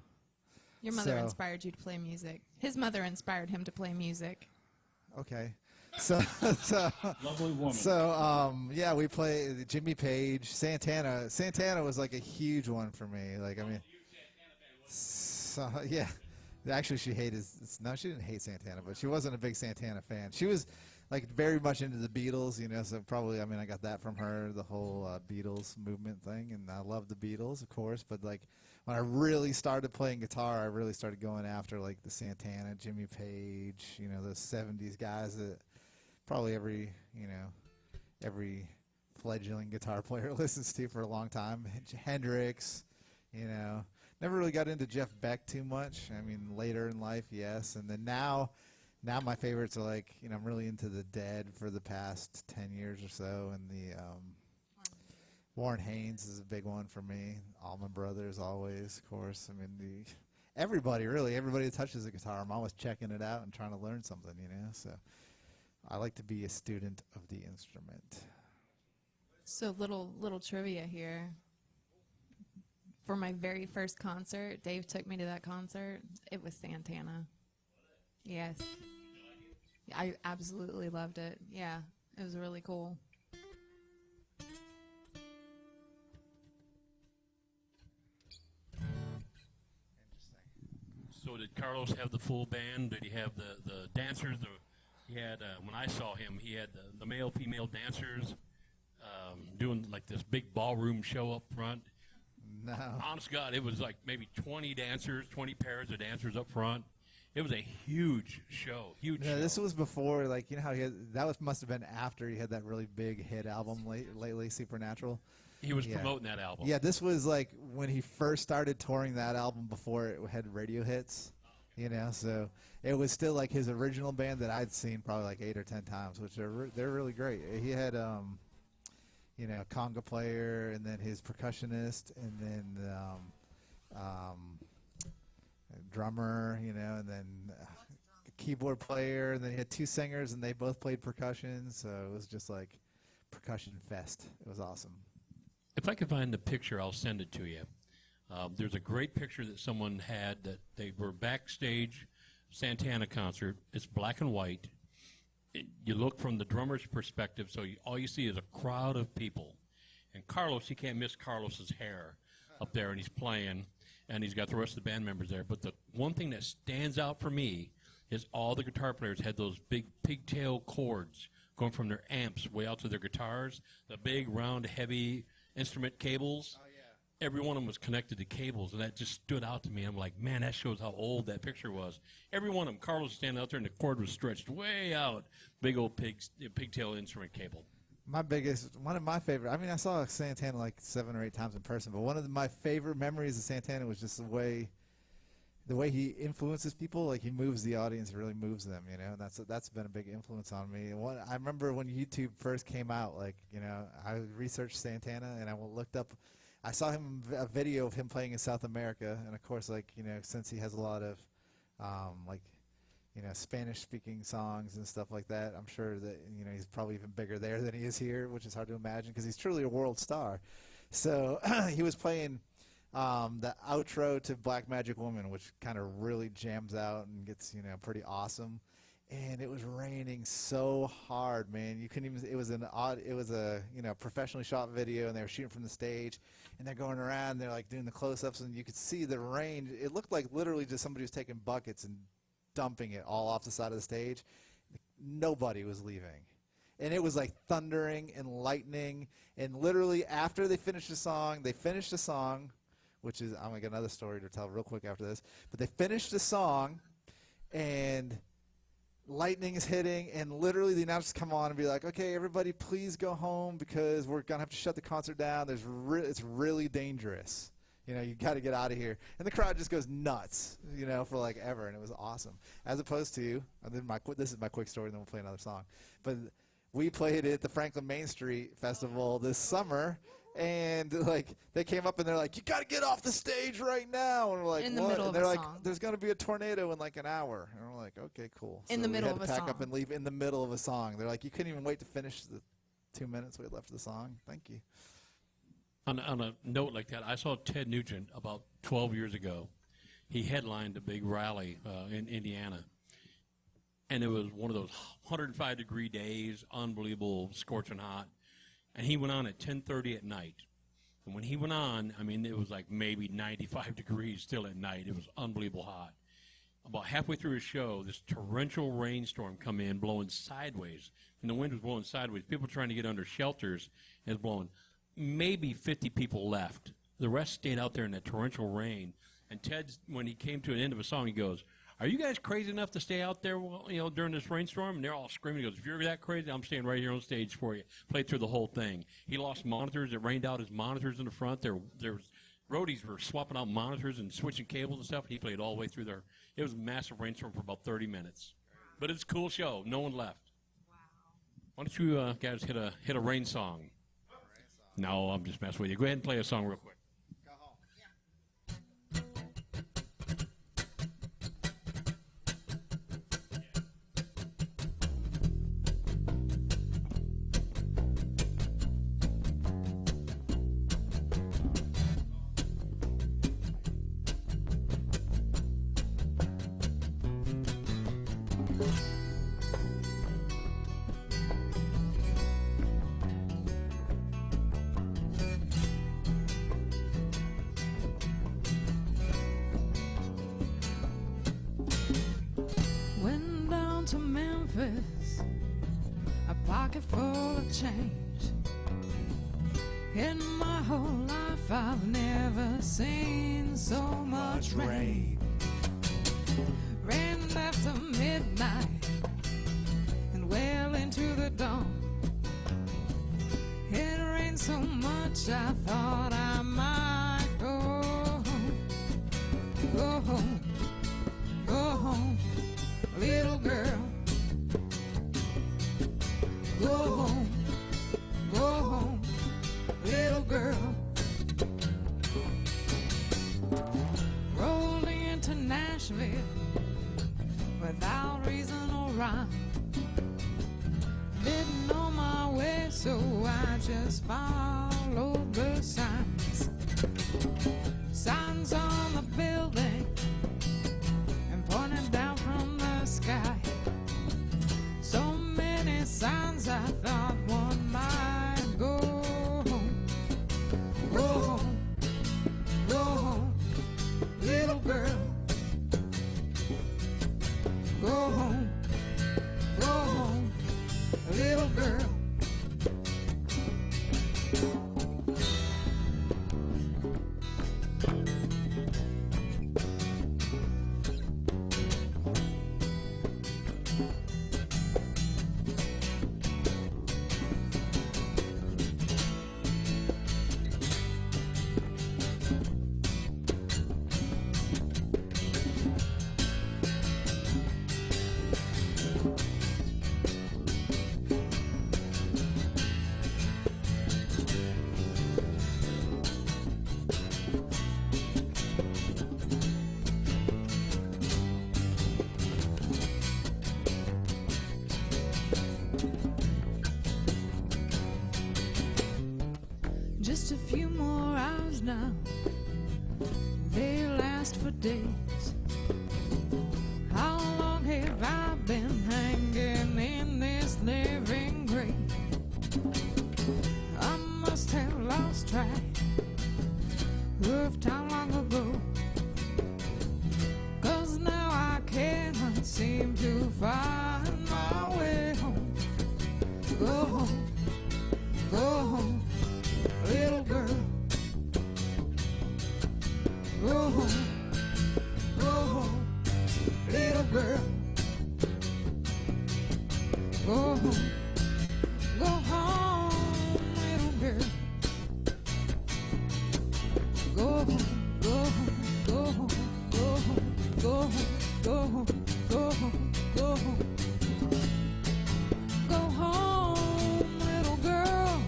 Your mother So- inspired you to play music. His mother inspired him to play music. Okay. So Lovely woman. So yeah, we play Jimmy Page, Santana. Santana was like a huge one for me. Like, I mean, so yeah. Actually, she didn't hate Santana, but she wasn't a big Santana fan. She was like very much into the Beatles, you know. So probably, I mean, I got that from her, the whole Beatles movement thing, and I love the Beatles, of course. But like when I really started playing guitar, I really started going after like the Santana, Jimmy Page, you know, those '70s guys that probably every fledgling guitar player listens to for a long time. Hendrix, you know. Never really got into Jeff Beck too much. I mean, later in life, yes. And then now my favorites are like, you know, I'm really into the Dead for the past 10 years or so. And the Warren Haynes is a big one for me. Allman Brothers always, of course. I mean, everybody that touches a guitar, I'm always checking it out and trying to learn something, you know. So I like to be a student of the instrument. So little trivia here. For my very first concert, Dave took me to that concert. It was Santana. Yes. I absolutely loved it. Yeah, it was really cool. So did Carlos have the full band? Did he have the dancers? He had, when I saw him, he had the male, female dancers doing like this big ballroom show up front. No. Honest to God, it was like maybe 20 dancers, 20 pairs of dancers up front. It was a huge show, huge show. This was before, like, you know how must have been after he had that really big hit album lately, Supernatural. He was promoting that album. Yeah, this was like when he first started touring that album before it had radio hits, you know. So it was still like his original band that I'd seen probably like 8 or 10 times, which they're really great. He had you know, conga player, and then his percussionist, and then drummer, you know, and then a keyboard player, and then he had 2 singers, and they both played percussion. So it was just like percussion fest. It was awesome. If I can find the picture, I'll send it to you. There's a great picture that someone had that they were backstage Santana concert. It's black and white. You look from the drummer's perspective, so all you see is a crowd of people. And Carlos, you can't miss Carlos's hair up there, and he's playing, and he's got the rest of the band members there. But the one thing that stands out for me is all the guitar players had those big pigtail cords going from their amps way out to their guitars, the big, round, heavy instrument cables. Oh, yeah. Every one of them was connected to cables, and that just stood out to me. I'm like, man, that shows how old that picture was. Every one of them, Carlos was standing out there, and the cord was stretched way out. Big old pigtail instrument cable. One of my favorite, I mean, I saw Santana like 7 or 8 times in person, but one of my favorite memories of Santana was just the way he influences people. Like, he moves the audience, really moves them, you know. And that's been a big influence on me. And I remember when YouTube first came out, like, you know, I researched Santana, and I looked up, I saw a video of him playing in South America, and of course, like, you know, since he has a lot of like, you know, Spanish-speaking songs and stuff like that, I'm sure that, you know, he's probably even bigger there than he is here, which is hard to imagine because he's truly a world star. So he was playing the outro to Black Magic Woman, which kind of really jams out and gets, you know, pretty awesome. And it was raining so hard, man. You couldn't even. It was a you know, professionally shot video, and they were shooting from the stage, and they're going around. They're like doing the close-ups, and you could see the rain. It looked like literally just somebody was taking buckets and dumping it all off the side of the stage. Nobody was leaving. And it was like thundering and lightning. And literally after they finished the song, which is, I'm going to get another story to tell real quick after this. But they finished the song, and lightning is hitting, and literally the announcers come on and be like, okay, everybody please go home because we're going to have to shut the concert down. It's really dangerous. You know, you got to get out of here. And the crowd just goes nuts, you know, for like ever, and it was awesome. As opposed to, and then this is my quick story, and then we'll play another song. But we played at the Franklin Main Street Festival this summer, and like they came up and they're like, you got to get off the stage right now. And we're like, in the what? middle And of they're a like, song. there's going to be a tornado in like an hour. And we're like, okay, cool. In the middle of we a had to pack song. up and leave in the middle of a song. They're like, you couldn't even wait to finish the 2 minutes we had left of the song. Thank you. On a note like that, I saw Ted Nugent about 12 years ago. He headlined a big rally in Indiana. And it was one of those 105-degree days, unbelievable, scorching hot. And he went on at 10:30 at night. And when he went on, I mean, it was like maybe 95 degrees still at night. It was unbelievable hot. about halfway through his show, this torrential rainstorm come in, blowing sideways, and the wind was blowing sideways. People trying to get under shelters, and it's blowing. Maybe 50 people left. The rest stayed out there in that torrential rain. And Ted, when he came to an end of a song, he goes, "Are you guys crazy enough to stay out there, during this rainstorm?" And they're all screaming. He goes, "If you're that crazy, I'm staying right here on stage for you." Played through the whole thing. He lost monitors. It rained out his monitors in the front. There was roadies were swapping out monitors and switching cables and stuff. And he played all the way through there. It was a massive rainstorm for about 30 minutes. But it's a cool show. No one left. Wow. Why don't you guys hit a rain song? No, I'm just messing with you. Go ahead and play a song real quick. Went down to Memphis, a pocket full of change. In my whole life, I've never seen so much rain. Rain after midnight and well into the dawn. It rained so much, I thought I might go home. Go home, go home, little girl. Go home, go home, little girl. Rolled into Nashville without reason or rhyme. Didn't know my way, so I just followed the signs. Signs on the building and pointed down from the sky. So many signs, I thought one might go home. Go home, go home, little girl. Go home, go home, little girl. Just a few more hours now, they last for days. How long have I been hanging in this living grave? I must have lost track of time long ago, 'cause now I cannot seem to find my way home. Go home, go home, little girl. Go home, go home, little girl. Go home, go home, little girl. Go home, go home, go home, go home, go home, go home, go home, go home. Go home, little girl.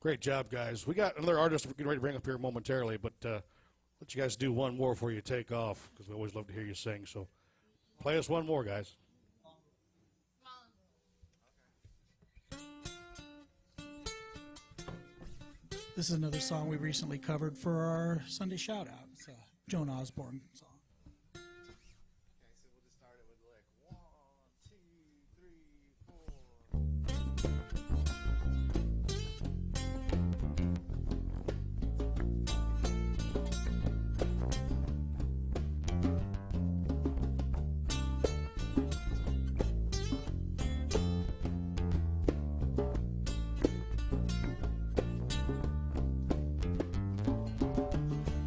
Great job, guys. We got another artist we're getting ready to bring up here momentarily, but let you guys do one more before you take off, because we always love to hear you sing. So play us one more, guys. This is another song we recently covered for our Sunday shout out. It's a Joan Osborne song.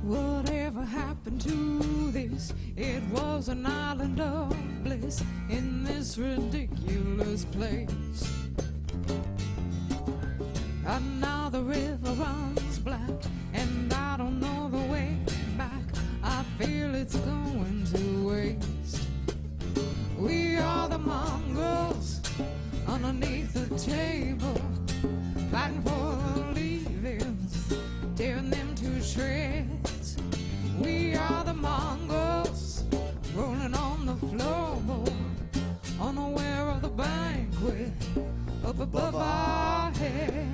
Whatever happened to this? It was an island of bliss in this ridiculous place. And now the river runs black, and I don't know the way back. I feel it's going to waste. We are the mongrels underneath the table, fighting for the leavings, tearing them to shreds. We are the mongrels rolling on the floorboard, unaware of the banquet up above our head.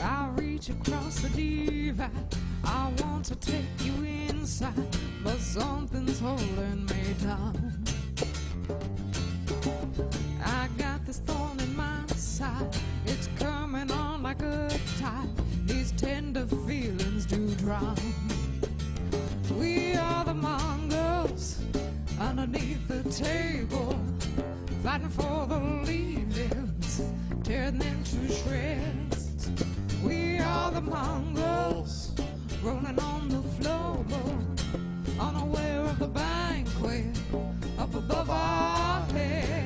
I reach across the divide, I want to take you inside, but something's holding me down. I got this thorn in my side, it's coming on like a tide, these tender feelings do drown. We are the mongrels underneath the table, fighting for the leavings, tearing them to shreds. We are the mongrels rolling on the floorboard, unaware of the banquet up above our head.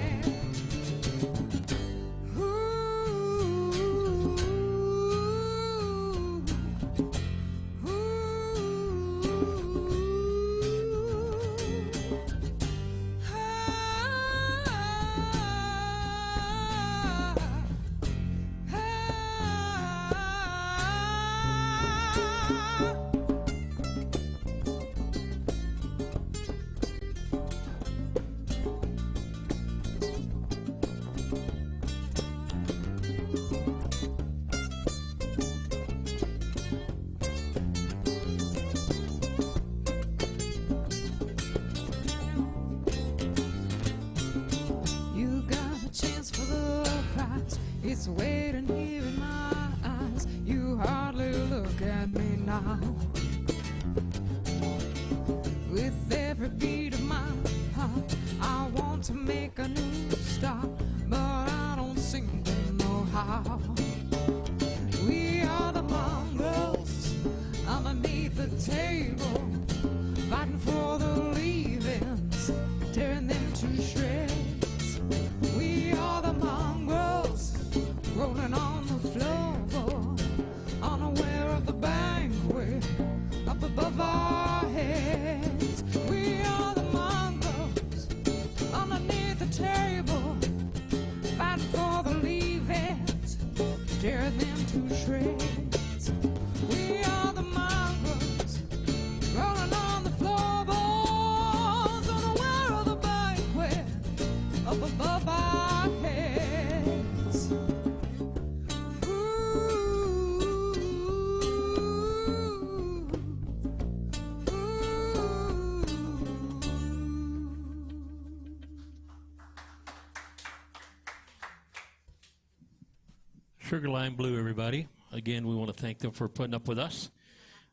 You got a chance for the prize, it's waiting here in my eyes. You hardly look at me now. With every beat of my heart, I want to make a new start, but I don't seem to know how. We are the mongrels underneath the table, fighting for the leavings, tearing them to shreds. We are the mongrels rolling on the floorboard, unaware of the banquet up above our heads. We are the mongrels underneath the table, fighting for the leavings, tearing them to shreds. We are the mongrels rolling on the floorboards, unaware of the banquet up above our heads. Sugarline Blue, everybody. Again, we want to thank them for putting up with us,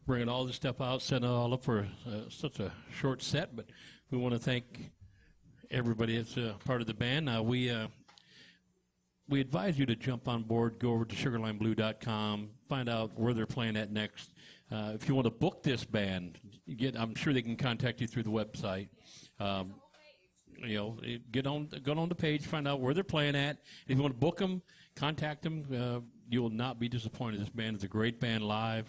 bringing all this stuff out, setting it all up for such a short set. But we want to thank everybody that's part of the band. We advise you to jump on board, go over to sugarlineblue.com, find out where they're playing at next. If you want to book this band, I'm sure they can contact you through the website. Get on the page, find out where they're playing at. If you want to book them, contact them. You will not be disappointed. This band is a great band live.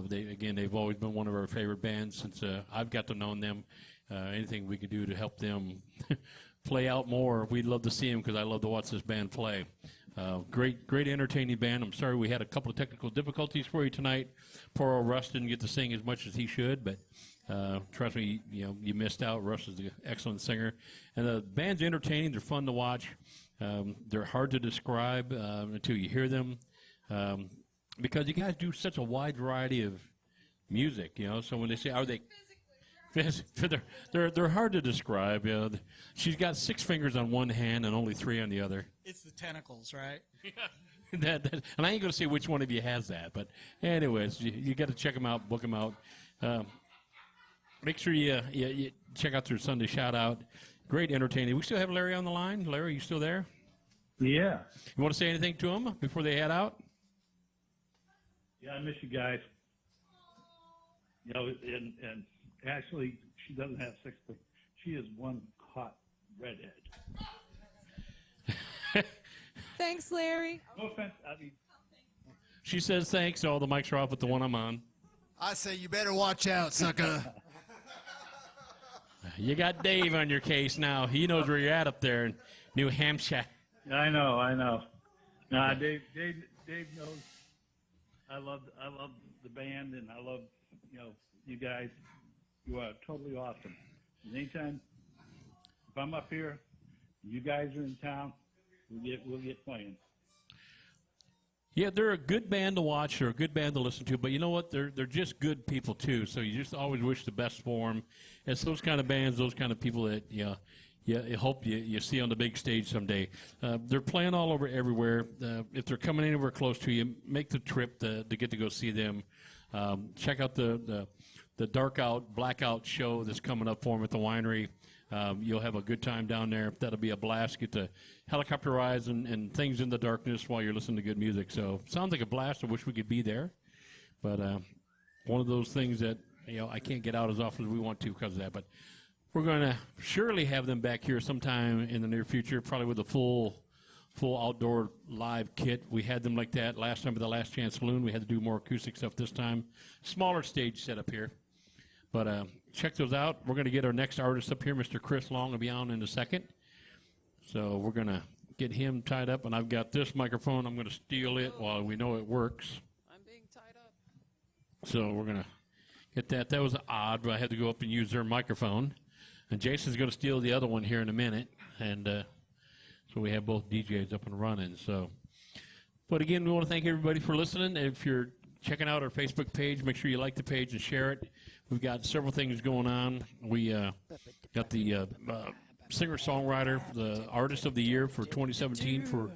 They've always been one of our favorite bands since I've got to know them. Anything we could do to help them play out more, we'd love to see them because I love to watch this band play. Great entertaining band. I'm sorry we had a couple of technical difficulties for you tonight. Poor old Russ didn't get to sing as much as he should, but trust me, you missed out. Russ is an excellent singer. And the band's entertaining. They're fun to watch. They're hard to describe until you hear them, because you guys do such a wide variety of music, So when they say, are they... They're hard to describe. She's got 6 fingers on one hand and only 3 on the other. It's the tentacles, right? And I ain't going to say which one of you has that, but anyways, you got to check them out, book them out. Make sure you check out their Sunday shout out. Great entertaining. We still have Larry on the line. Larry, you still there? Yeah. You want to say anything to them before they head out? Yeah, I miss you guys. And actually, she doesn't have 6 feet. She is one hot redhead. Thanks, Larry. No offense. I mean, She says thanks. All the mics are off with the one I'm on. I say you better watch out, sucker. You got Dave on your case now. He knows where you're at up there in New Hampshire. I know. Nah, Dave knows. I love the band, and I love you guys. You are totally awesome. And anytime, if I'm up here, you guys are in town, we'll get playing. Yeah, they're a good band to watch. They're a good band to listen to. But you know what? They're just good people too. So you just always wish the best for them. It's those kind of bands, those kind of people that you hope you see on the big stage someday. They're playing all over everywhere. If they're coming anywhere close to you, make the trip to get to go see them. Check out the Dark Out, Blackout show that's coming up for them at the winery. You'll have a good time down there. That'll be a blast. Get to helicopter rides and things in the darkness while you're listening to good music. So sounds like a blast. I wish we could be there. But one of those things that, I can't get out as often as we want to because of that. But we're going to surely have them back here sometime in the near future, probably with a full outdoor live kit. We had them like that last time at the Last Chance Saloon. We had to do more acoustic stuff this time. Smaller stage setup here. But check those out. We're going to get our next artist up here. Mr. Chris Long will be on in a second. So we're going to get him tied up. And I've got this microphone. I'm going to steal it while we know it works. I'm being tied up. So we're going to get that. That was odd, but I had to go up and use their microphone. And Jason's going to steal the other one here in a minute. And so we have both DJs up and running. So, but again, we want to thank everybody for listening. If you're checking out our Facebook page, make sure you like the page and share it. We've got several things going on. We got the singer-songwriter, the Artist of the Year for 2017 for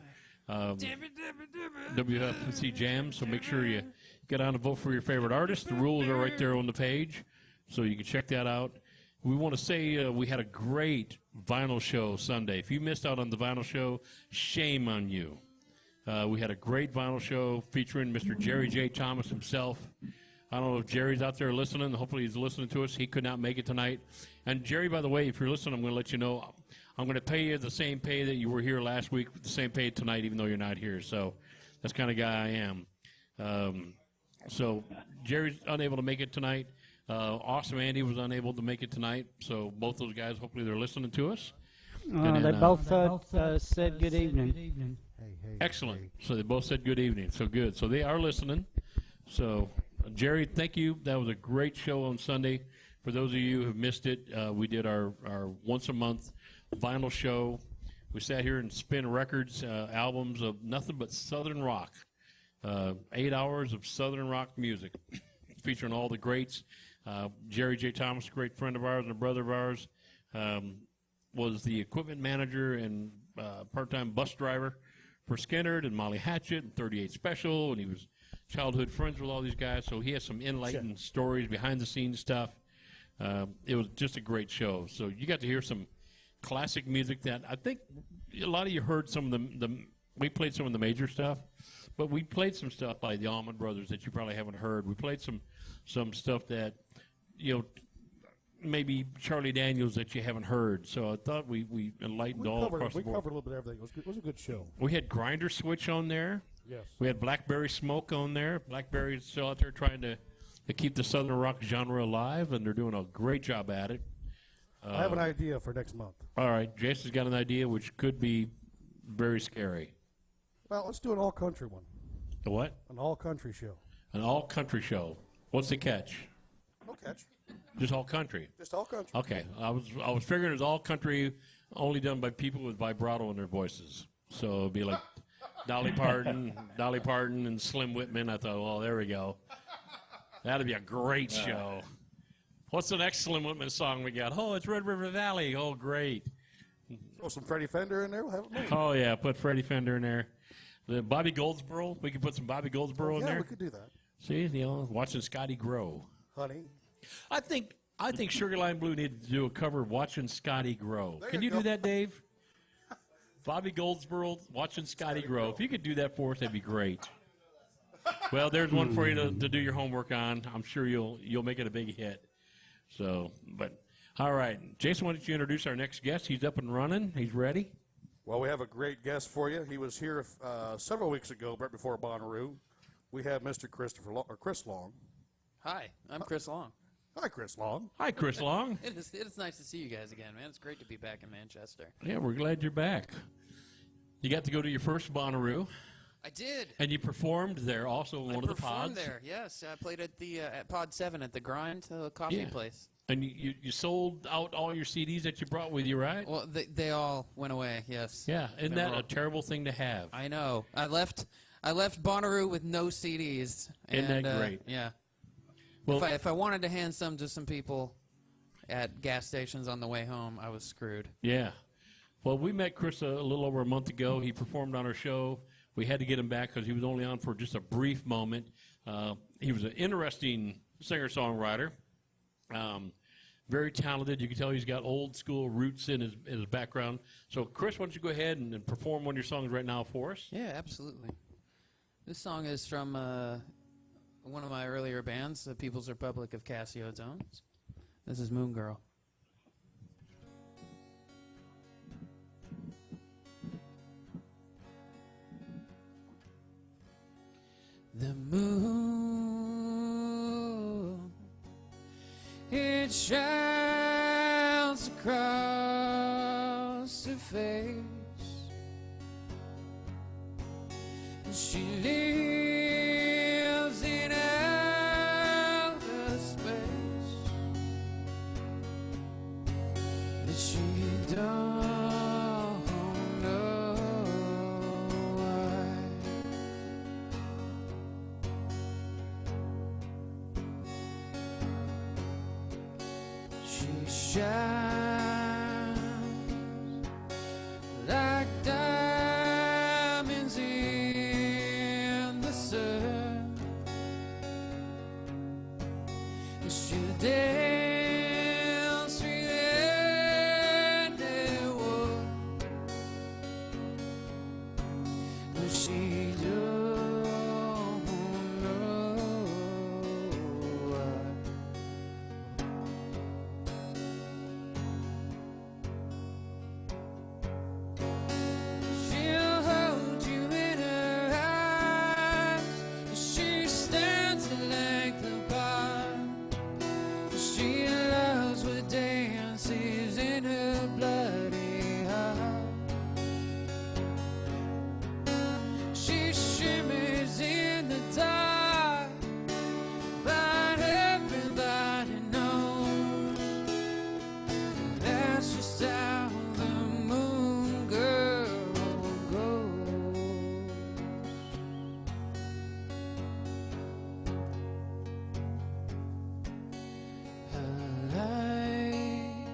WFC Jam. So make sure you get on and vote for your favorite artist. The rules are right there on the page, so you can check that out. We want to say we had a great vinyl show Sunday. If you missed out on the vinyl show, shame on you. We had a great vinyl show featuring Mr. Jerry J. Thomas himself. I don't know if Jerry's out there listening. Hopefully he's listening to us. He could not make it tonight. And Jerry, by the way, if you're listening, I'm going to let you know I'm going to pay you the same pay that you were here last week, the same pay tonight, even though you're not here. So that's the kind of guy I am. So Jerry's unable to make it tonight. Awesome Andy was unable to make it tonight. So both those guys, hopefully they're listening to us. They both said good evening. Excellent. So they both said good evening. So good. So they are listening. So, Jerry, thank you. That was a great show on Sunday. For those of you who have missed it, we did our once-a-month vinyl show. We sat here and spin records, albums of nothing but Southern rock. 8 hours of Southern rock music featuring all the greats. Jerry J. Thomas, a great friend of ours and a brother of ours, was the equipment manager and part-time bus driver for Skynyrd and Molly Hatchet and 38 Special, and he was childhood friends with all these guys, so he has some enlightening stories, behind-the-scenes stuff. It was just a great show. So you got to hear some classic music that I think a lot of you heard some of we played some of the major stuff, but we played some stuff by the Allman Brothers that you probably haven't heard. We played some stuff that, maybe Charlie Daniels that you haven't heard. So I thought we enlightened all across the board. We covered a little bit of everything. It was a good show. We had Grinder Switch on there. Yes. We had Blackberry Smoke on there. Blackberry's still out there trying to keep the Southern rock genre alive, and they're doing a great job at it. I have an idea for next month. All right. Jason's got an idea which could be very scary. Well, let's do an all country one. The what? An all country show. An all country show. What's the catch? No catch. Just all country. Just all country. Okay, I was figuring it was all country, only done by people with vibrato in their voices. So it'd be like Dolly Parton, and Slim Whitman. I thought, well, there we go. That'd be a great show. What's the next Slim Whitman song we got? Oh, it's Red River Valley. Oh, great. Throw some Freddie Fender in there. We'll have it made. Oh yeah, put Freddie Fender in there. The Bobby Goldsboro. We could put some Bobby Goldsboro in Yeah, there. we could do that. See, watching Scotty grow. Honey. I think Sugarline Blue needed to do a cover of Watching Scotty Grow. Can you do that, Dave? Bobby Goldsboro, Watching Scotty Grow. If you could do that for us, that'd be great. Well, there's one for you to do your homework on. I'm sure you'll make it a big hit. So, but all right, Jason, why don't you introduce our next guest? He's up and running. He's ready. Well, we have a great guest for you. He was here several weeks ago, right before Bonnaroo. We have Mr. Chris Long. Hi, I'm Chris Long. Hi, Chris Long. Hi, Chris Long. It is nice to see you guys again, man. It's great to be back in Manchester. Yeah, we're glad you're back. You got to go to your first Bonnaroo. I did. And you performed there also in one of the performed pods. there, yes. I played at the at Pod 7 at the Grind coffee place. And you sold out all your CDs that you brought with you, right? Well, they all went away, yes. Yeah, isn't that a terrible thing to have? I know. I left Bonnaroo with no CDs. Isn't that great? Yeah. Well, if I wanted to hand some to some people at gas stations on the way home, I was screwed. Yeah. Well, we met Chris a little over a month ago. He performed on our show. We had to get him back because he was only on for just a brief moment. He was an interesting singer-songwriter. Very talented. You can tell he's got old school roots in his background. So, Chris, why don't you go ahead and perform one of your songs right now for us? Yeah, absolutely. This song is from one of my earlier bands, the People's Republic of Cassio Tones. This is Moon Girl. The moon, it shines across her face. She lives in outer space, but she don't know why. She shines like diamonds in the sun. She dance with anyone, but she don't know why. She'll hold you in her eyes. She stands like the bar. She loves what dances in her bloody heart. She shimmers in the dark, but everybody knows that's just how the moon girl goes. Her light,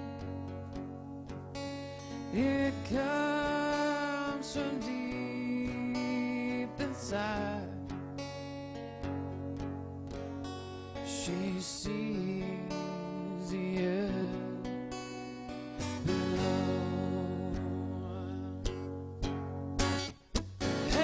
it comes from deep inside. She sees the earth below. Hey,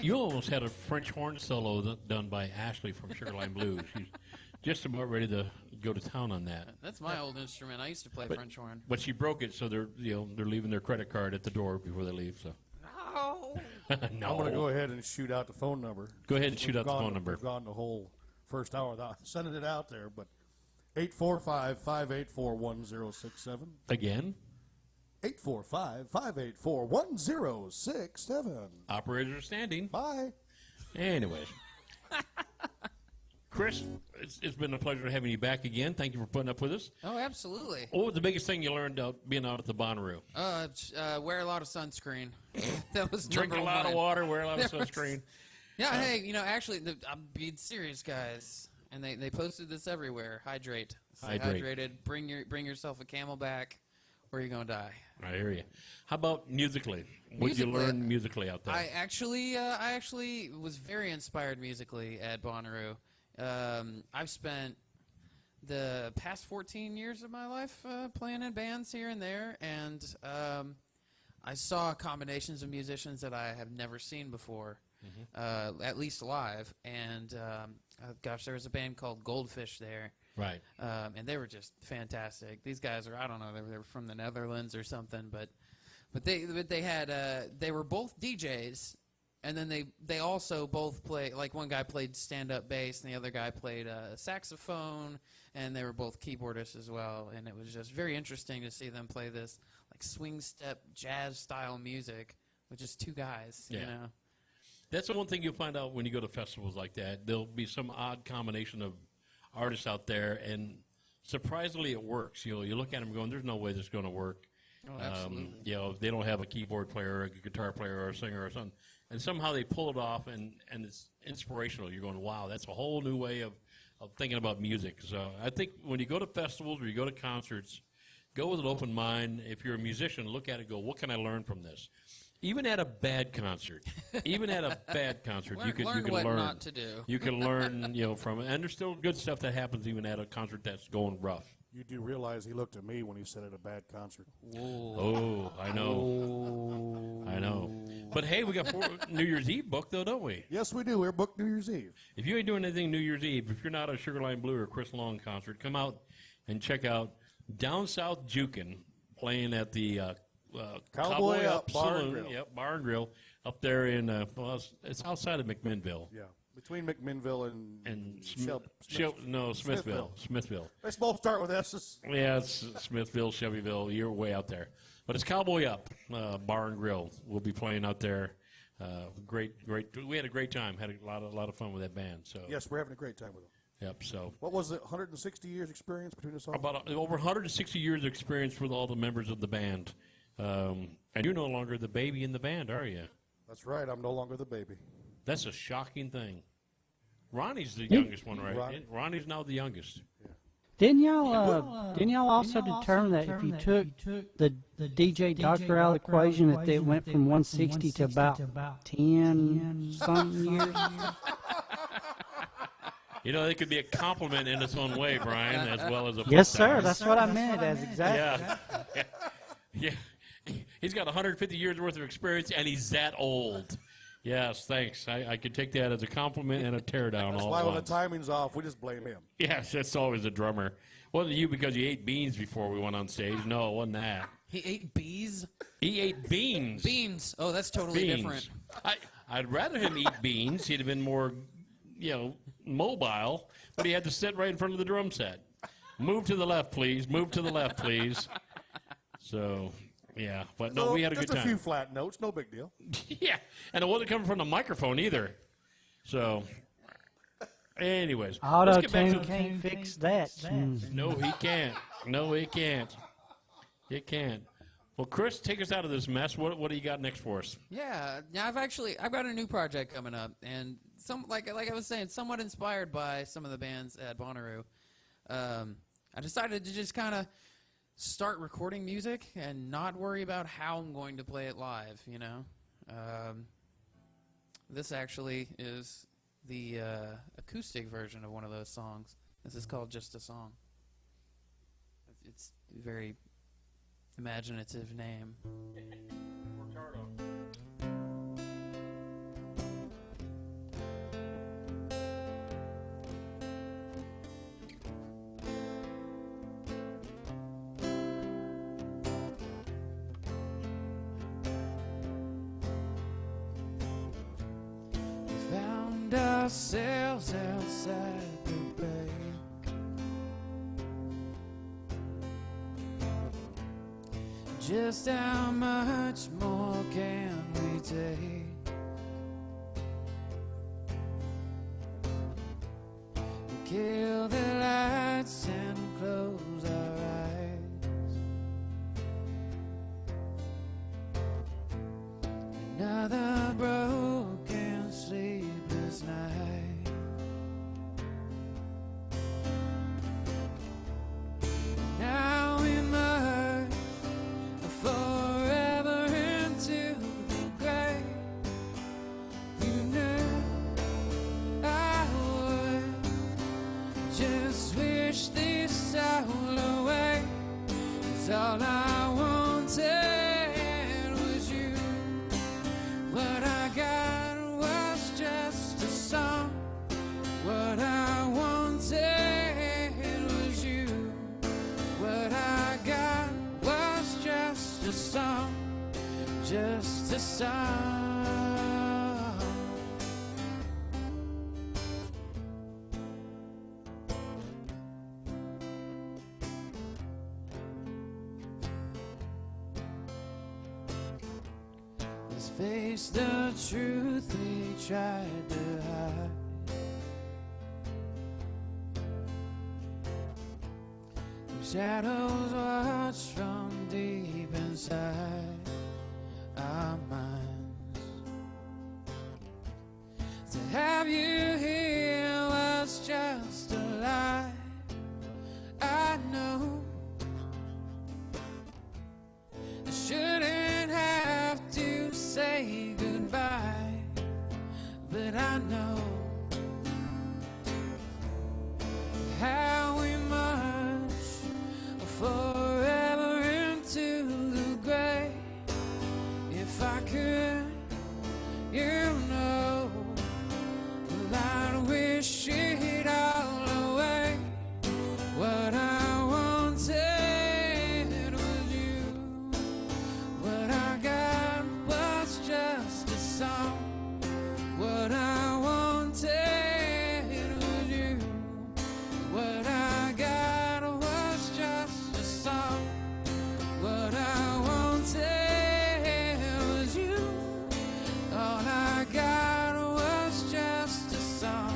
You almost had a French horn solo done by Ashley from Sugarline Blues. She's just about ready to go to town on that. That's my old instrument. I used to play French horn. But she broke it, so they're leaving their credit card at the door before they leave. So No. no. I'm going to go ahead and shoot out the phone number. Go ahead and shoot out the phone number. We've gone the whole first hour without sending it out there, but 845-584-1067. Again, 845-584-1067. operators are standing. Bye. Anyways. Chris, it's been a pleasure having you back again. Thank you for putting up with us. Oh, absolutely. What was the biggest thing you learned being out at the Bonnaroo? Wear a lot of sunscreen. That was Drink a number lot one. of water, wear a lot of sunscreen. Yeah, hey, actually, I'm being serious, guys. And they posted this everywhere. Hydrate. Stay hydrated. Bring yourself a Camelback, or you're gonna die. I hear you. How about musically? What did you learn musically out there? I actually was very inspired musically at Bonnaroo. I've spent the past 14 years of my life playing in bands here and there, and I saw combinations of musicians that I have never seen before, at least live. And gosh, there was a band called Goldfish there. Right. And they were just fantastic. These guys are, I don't know, they were from the Netherlands or something, but they had they were both DJs, and then they also both play, like one guy played stand-up bass and the other guy played saxophone, and they were both keyboardists as well. And it was just very interesting to see them play this like swing step jazz style music with just two guys. Yeah. You know. That's the one thing you'll find out when you go to festivals like that. There'll be some odd combination of artists out there, and surprisingly it works. You look at them going, there's no way this is going to work. Oh, absolutely. They don't have a keyboard player or a guitar player or a singer or something. And somehow they pull it off, and it's inspirational. You're going, wow, that's a whole new way of thinking about music. So I think when you go to festivals or you go to concerts, go with an open mind. If you're a musician, look at it and go, what can I learn from this? Even at a bad concert, you can learn what learn not to do. You can learn, from it. And there's still good stuff that happens even at a concert that's going rough. You do realize he looked at me when he said at a bad concert. Oh, I know. I know. But hey, we got New Year's Eve booked though, don't we? Yes, we do. We're booked New Year's Eve. If you ain't doing anything New Year's Eve, if you're not a Sugarline Blue or Chris Long concert, come out and check out Down South Jukin playing at the Cowboy Up Bar and Saloon. Grill. Yep, Bar and Grill up there in it's outside of McMinnville. Yeah, between McMinnville and Smithville. Smithville. They both start with S's. Yeah, it's Smithville, Shelbyville. You're way out there, but it's Cowboy Up Bar and Grill. We'll be playing out there. Great. We had a great time. Had a lot of fun with that band. So yes, we're having a great time with them. Yep. So what was it? 160 years experience between us all? About over 160 years of experience with all the members of the band. And you're no longer the baby in the band, are you? That's right. I'm no longer the baby. That's a shocking thing. Ronnie's the youngest one, right? Ronnie. Ronnie's now the youngest. Didn't y'all also determine that if you took the DJ Doctor out of the equation, that it went from 160 to about 10 something years? It could be a compliment in its own way, Brian, as well as a Yes, sir. That's what I meant as exactly. Yeah. He's got 150 years worth of experience, and he's that old. Yes, thanks. I could take that as a compliment and a teardown. That's all why at when the once. timing's off, we just blame him. Yes, that's always a drummer. Wasn't you because you ate beans before we went on stage? No, it wasn't that. He ate bees? He ate beans. Beans. Oh, that's totally different. I'd rather him eat beans. He'd have been more, mobile, but he had to sit right in front of the drum set. Move to the left, please. Move to the left, please. So, yeah. But no, we had a good time. Just a few flat notes. No big deal. Yeah. And it wasn't coming from the microphone either. So, anyways. let's get back to Auto-tune can't fix that. No, he can't. No, he can't. He can't. Well, Chris, take us out of this mess. What do you got next for us? Yeah, I've got a new project coming up, and like I was saying, somewhat inspired by some of the bands at Bonnaroo. I decided to just kind of start recording music and not worry about how I'm going to play it live. This actually is the acoustic version of one of those songs. This is called Just a Song. It's a very imaginative name. ourselves outside the bank. Just how much more can we take? We kill the lights and close our eyes. Another broken sleepless night. Now we must forever into the grave. You knew I would just wish this all away. 'Cause all I wanted was you. What I got was just a song. What I wanted was you. What I got was just a song. Just a song. Let's face the truth we tried to hide. Shadows watch from deep inside our minds. To have you here was just a lie. I know I shouldn't have to say goodbye, but I know how we must forever into the grave. If I could, you know, well, I'd wish it all away. What I wanted was you. What I got was just a song. What I wanted was you. What I got was just a song. What I wanted was you. All I got was just a song.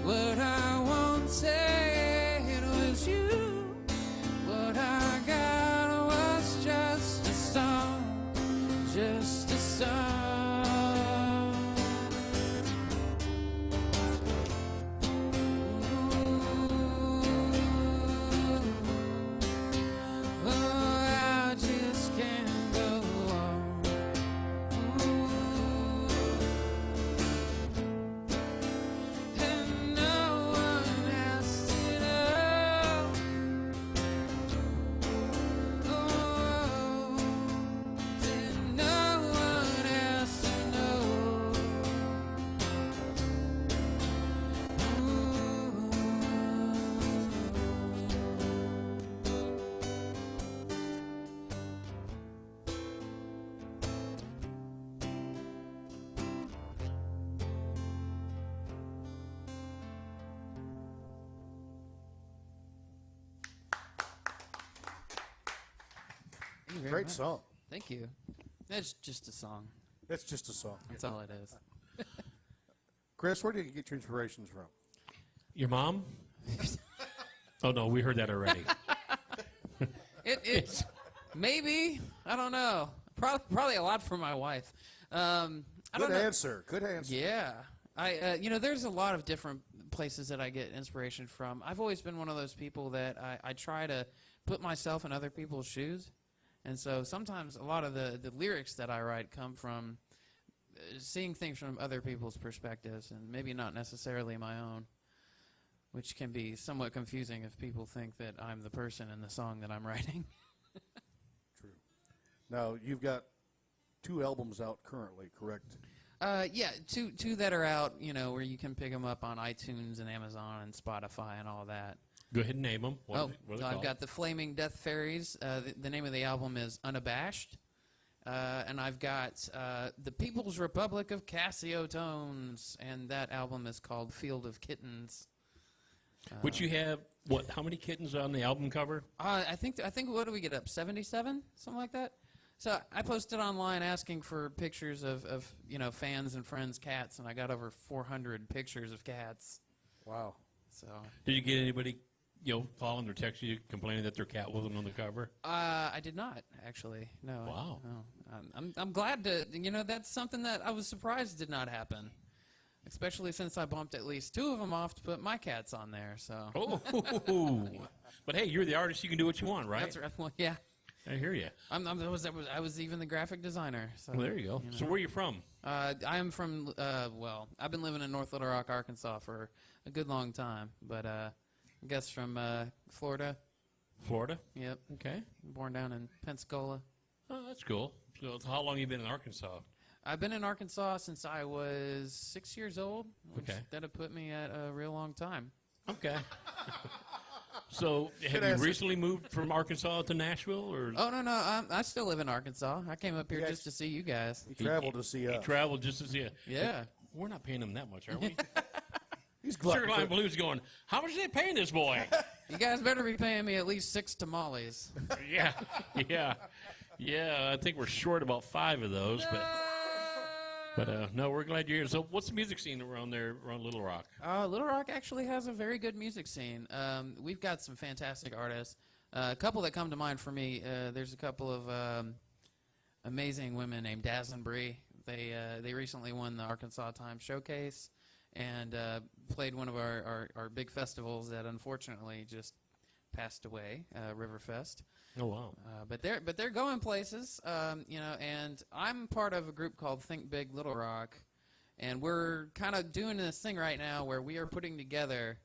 What I wanted was you. What I got was just a song. Just a song. I just can't go on. And no one has to know. And no one has to know. Thank you very Great much. song. Thank you. It's just a song. It's just a song. That's all it is. Chris, where do you get your inspirations from? Your mom? Oh no, we heard that already. It's maybe, I don't know. Probably a lot from my wife. I Good don't know. answer. Good answer. Yeah. There's a lot of different places that I get inspiration from. I've always been one of those people that I try to put myself in other people's shoes. And so sometimes a lot of the lyrics that I write come from seeing things from other people's perspectives and maybe not necessarily my own, which can be somewhat confusing if people think that I'm the person in the song that I'm writing. True. Now, you've got 2 albums out currently, correct? Yeah, two that are out, where you can pick them up on iTunes and Amazon and Spotify and all that. Go ahead and name them. What are they I've called? got the Flaming Death Fairies. The name of the album is Unabashed. and I've got the People's Republic of Casio Tones, and that album is called Field of Kittens. Which you have, what, how many kittens on the album cover? I think what do we get up, 77, something like that? So I posted online asking for pictures of fans and friends' cats, and I got over 400 pictures of cats. Wow. So Did you get anybody, calling or texting you complaining that their cat wasn't on the cover? I did not, actually. No. Wow. No. I'm glad to, that's something that I was surprised did not happen. Especially since I bumped at least 2 of them off to put my cats on there, so. Oh, but hey, you're the artist. You can do what you want, right? That's right. Well, yeah. I hear you. I was even the graphic designer. So, Well, there you go. So where are you from? I am from, I've been living in North Little Rock, Arkansas for a good long time, but I guess from Florida. Florida? Yep. Okay. Born down in Pensacola. Oh, that's cool. So how long have you been in Arkansas? I've been in Arkansas since I was 6 years old. Which Okay. That'd put me at a real long time. Okay. So have you recently moved from Arkansas to Nashville, or? Oh, no, I still live in Arkansas. I came up here just to see you guys. He traveled to see us. He traveled just to see it. Yeah. We're not paying him that much, are we? He's glutton Sugarline for- Blues going, how much are they paying this boy? You guys better be paying me at least 6 tamales. Yeah. I think we're short about 5 of those, but no, we're glad you're here. So what's the music scene around there, around Little Rock? Little Rock actually has a very good music scene. We've got some fantastic artists. A couple that come to mind for me, there's a couple of amazing women named Daz and Bree. They recently won the Arkansas Times Showcase and played one of our big festivals that unfortunately just passed away, Riverfest. Oh, wow. But they're going places, and I'm part of a group called Think Big Little Rock, and we're kind of doing this thing right now where we are putting together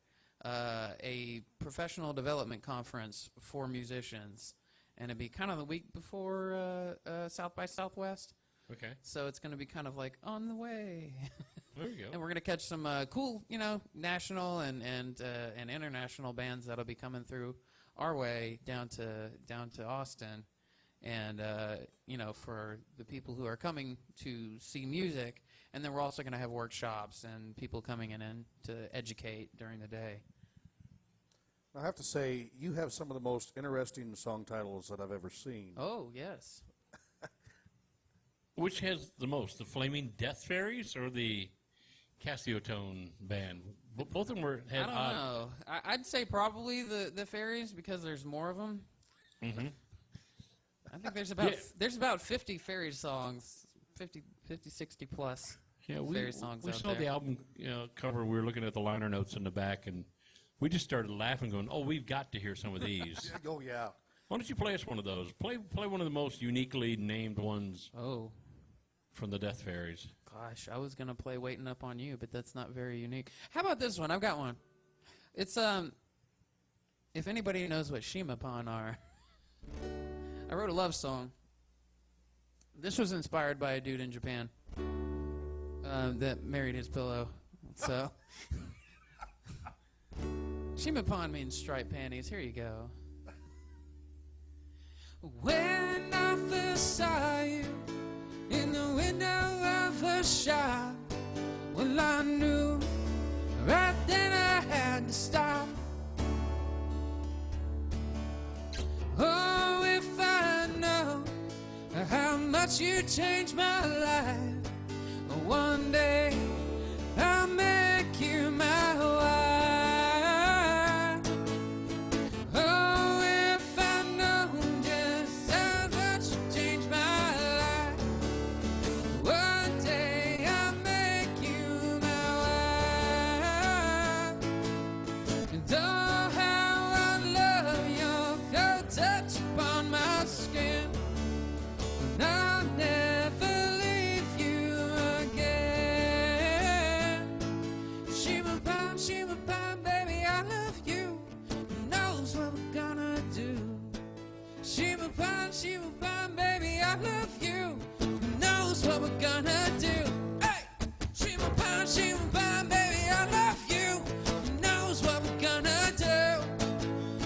a professional development conference for musicians, and it'd be kind of the week before South by Southwest. Okay. So it's going to be kind of like on the way. There you go. And we're going to catch some cool, national and international bands that'll be coming through our way down to Austin, and for the people who are coming to see music, and then we're also going to have workshops and people coming in to educate during the day. I have to say, you have some of the most interesting song titles that I've ever seen. Oh yes. Which has the most, the Flaming Death Fairies or the Casio Band? Both of them I don't know. I'd say probably the fairies because there's more of them. Mm-hmm. I think there's about 50 fairy songs, 50, 60 plus fairy songs we out saw there. the album cover. We were looking at the liner notes in the back, and we just started laughing, going, "Oh, we've got to hear some of these." Oh, yeah. Why don't you play us one of those? Play one of the most uniquely named ones. Oh. From the Death Fairies. Gosh, I was gonna play "Waiting Up on You," but that's not very unique. How about this one? I've got one. It's if anybody knows what Shimapan are, I wrote a love song. This was inspired by a dude in Japan that married his pillow. So Shimapan means striped panties. Here you go. When I first saw you in the window of a shop, well, I knew right then I had to stop. Oh, if I know how much you changed my life, one day I'll make you my wife. Oh, if I know just how much you changed my life, one day I'll make you my wife. And oh, how I love your cold touch upon my skin, and I'll never leave you again. Shima Pine, baby, I love you. Who knows what we're gonna do? Shima Pine, baby, I love you. Who knows what we're gonna do? Hey! Shima Pine, baby, I love you. Who knows what we're gonna do?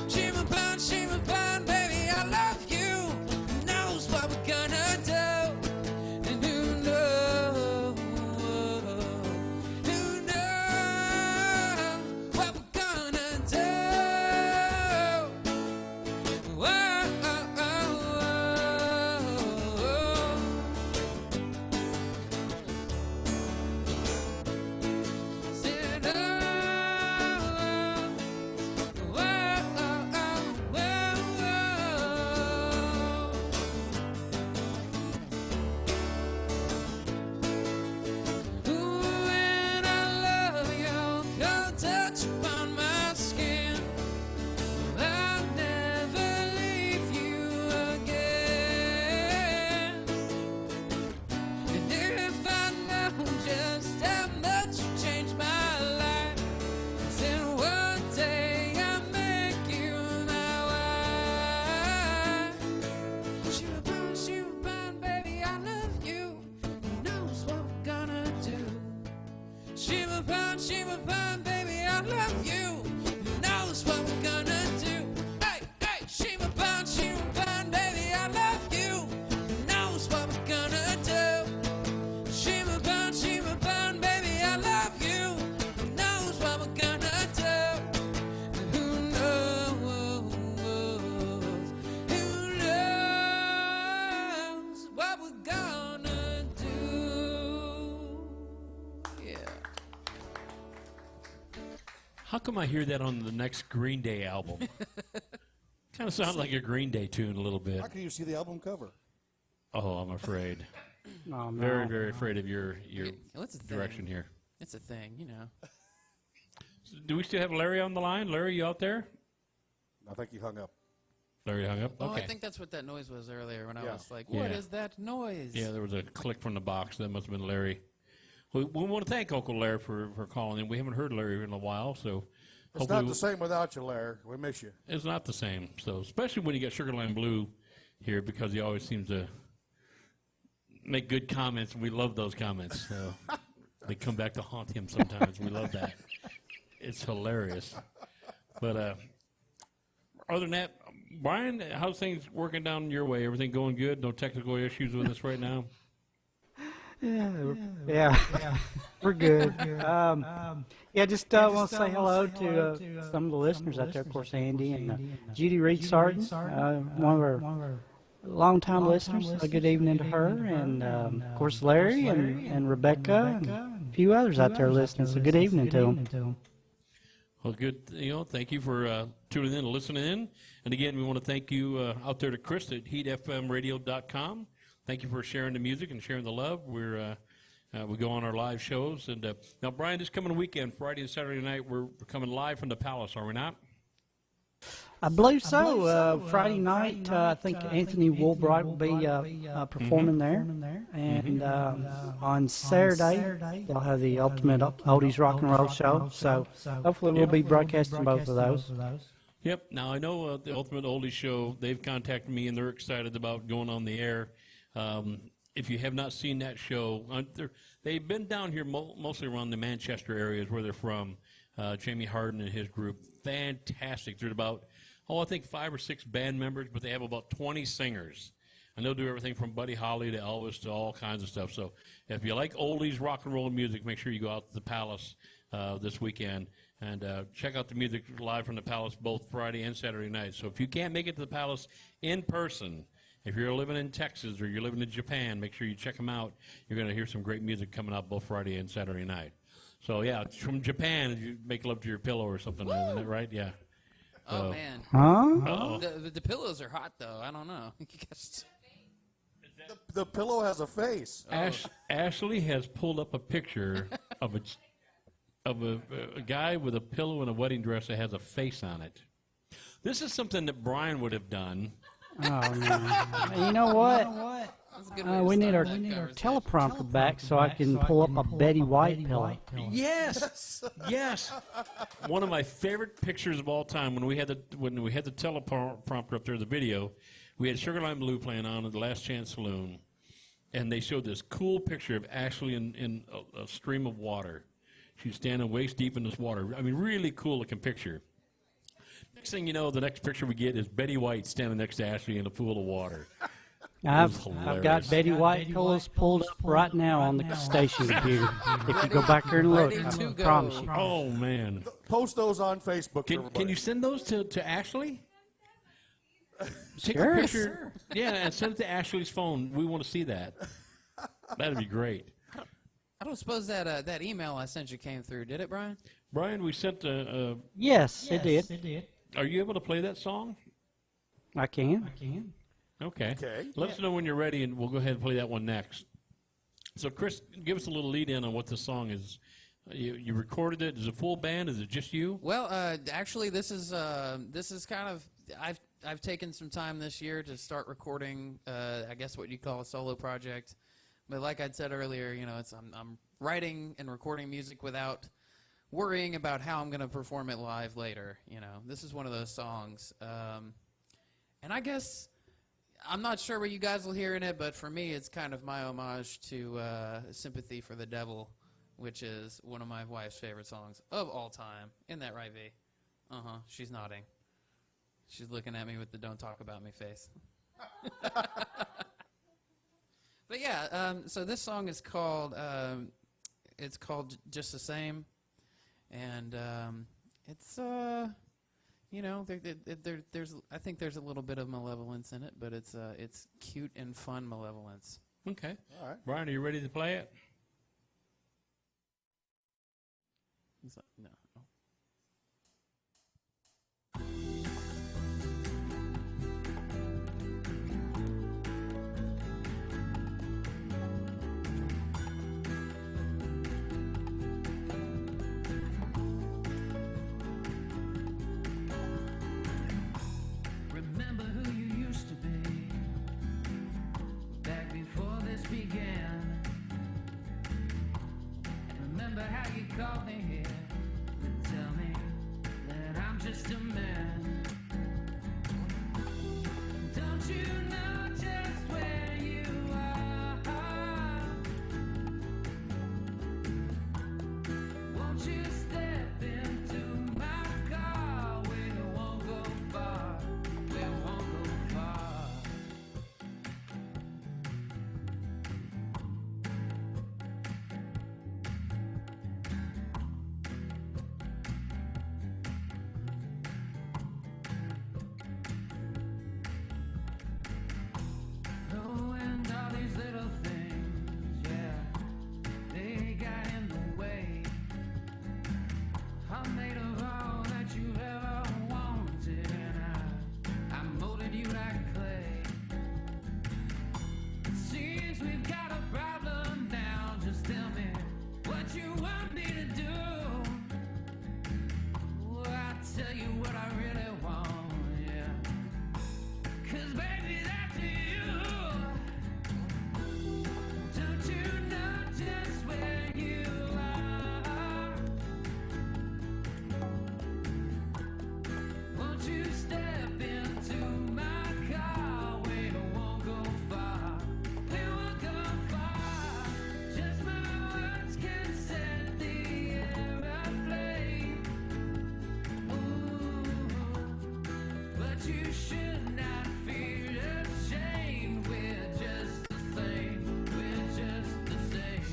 Shima Pine, baby, I love you. Who knows what we're gonna do? Shima Pine, baby, I love you. Who knows what we're gonna do? Hey, hey, Shima Pine, baby, I love you. Who knows what we're gonna do? Shima Pine, baby, I love you. Who knows what we're gonna do? Who knows? Who knows what we're gonna do? Yeah. How come I hear that on the next Green Day album? Kind of sounds like a Green Day tune a little bit. How can you see the album cover? Oh, I'm afraid. Oh, no. Very, very afraid of your What's the direction thing? here. It's a thing, you know. Do we still have Larry on the line? Larry, you out there? I think he hung up. Larry hung up? Oh, Okay. I think that's what that noise was earlier when I Yeah. was like, "What Yeah. is that noise?" Yeah, there was a click from the box. That must have been Larry. We want to thank Uncle Larry for calling in. We haven't heard Larry in a while, so It's hopefully not the same without you, Larry. We miss you. it's not the same. So especially when you get Sugarland Blue here, because he always seems to make good comments, and we love those comments. So they come back to haunt him sometimes. We love that. It's hilarious. But other than that, Brian, how's things working down your way? Everything going good? No technical issues with us right now? Yeah, we're good. Yeah, just want to say hello to some of the listeners out there. Of course, Andy and Judy Reed Sarton, one of our longtime listeners. A good evening to her, and of course Larry and Rebecca and a few others out there listening. So good evening to them. Well, good. Thank you for tuning in and listening in. And again, we want to thank you out there to Chris at heatfmradio.com. Thank you for sharing the music and sharing the love. We go on our live shows. And now, Brian, this coming weekend, Friday and Saturday night, we're coming live from the Palace, are we not? I believe so. Friday night, I think Anthony Woolbright will be performing there. And on Saturday, they'll have the Ultimate Oldies Rock and Roll Show. So hopefully we'll be broadcasting both of those. Yep. Now, I know the Ultimate Oldies Show, they've contacted me, and they're excited about going on the air. If you have not seen that show, they've been down here mostly around the Manchester areas where they're from. Jamie Harden and his group, fantastic. There's about, I think 5 or 6 band members, but they have about 20 singers. And they'll do everything from Buddy Holly to Elvis to all kinds of stuff. So if you like oldies, rock and roll music, make sure you go out to the Palace this weekend and check out the music live from the Palace both Friday and Saturday night. So if you can't make it to the Palace in person, if you're living in Texas or you're living in Japan, make sure you check them out. You're going to hear some great music coming out both Friday and Saturday night. So, yeah, it's from Japan, you make love to your pillow or something, isn't it right? Yeah. Oh, man. Huh? The pillows are hot, though. I don't know. You guys- The pillow has a face. Ashley has pulled up a picture of a guy with a pillow and a wedding dress that has a face on it. This is something that Brian would have done. Oh, no. You know what? That's a good way to We need start our that conversation. teleprompter back so I can pull up a Betty White pillow. Yes, yes. One of my favorite pictures of all time when we had the teleprompter up there, the video, we had Sugarline Blue playing on at the Last Chance Saloon, and they showed this cool picture of Ashley in a stream of water. She's standing waist deep in this water. I mean, really cool looking picture. Next thing you know, the next picture we get is Betty White standing next to Ashley in a pool of water. I've got Betty White pillows pulled up right now on the station computer. If you go back there and look, Ready to I go. promise you. Oh, man. Post those on Facebook. for Can everybody. you send those to Ashley? Take Sure. a picture. Yeah, and send it to Ashley's phone. We want to see that. That'd be great. I don't suppose that email I sent you came through, did it, Brian? Brian, we sent Yes, it did. are you able to play that song? I can. Okay. Okay. Let us know when you're ready, and we'll go ahead and play that one next. So, Chris, give us a little lead in on what this song is. You recorded it. Is it full band? Is it just you? Well, actually, this is kind of I've taken some time this year to start recording. I guess what you call a solo project. But like I'd said earlier, I'm writing and recording music without worrying about how I'm going to perform it live later. This is one of those songs, and I guess. I'm not sure what you guys will hear in it, but for me, it's kind of my homage to Sympathy for the Devil. which is one of my wife's favorite songs of all time. Isn't that right, V? She's nodding. She's looking at me with the "Don't talk about me" face. But yeah, so this song is called "Just the Same," and it's there's I think there's a little bit of malevolence in it, but it's cute and fun malevolence. Okay. All right. Brian, are you ready to play it? He's like, no. Remember who you used to be back before this began. Remember how you called me here to tell me that I'm just a man. Don't you know just where you are? Won't you step into my car? We won't go far. We won't go far. Oh, and all these little things, yeah, they got in the way. I'm made of all that you ever wanted, and I molded you like clay. It seems we've got a problem now. Just tell me what you want me to do. Oh, I'll tell you what I really want, yeah. 'Cause baby, that's you. Don't you know just where you are? Won't you step into my car? We won't go far. We won't go far. Just my words can set the air aflame. Ooh, but you should not feel ashamed. We're just the same. We're just the same.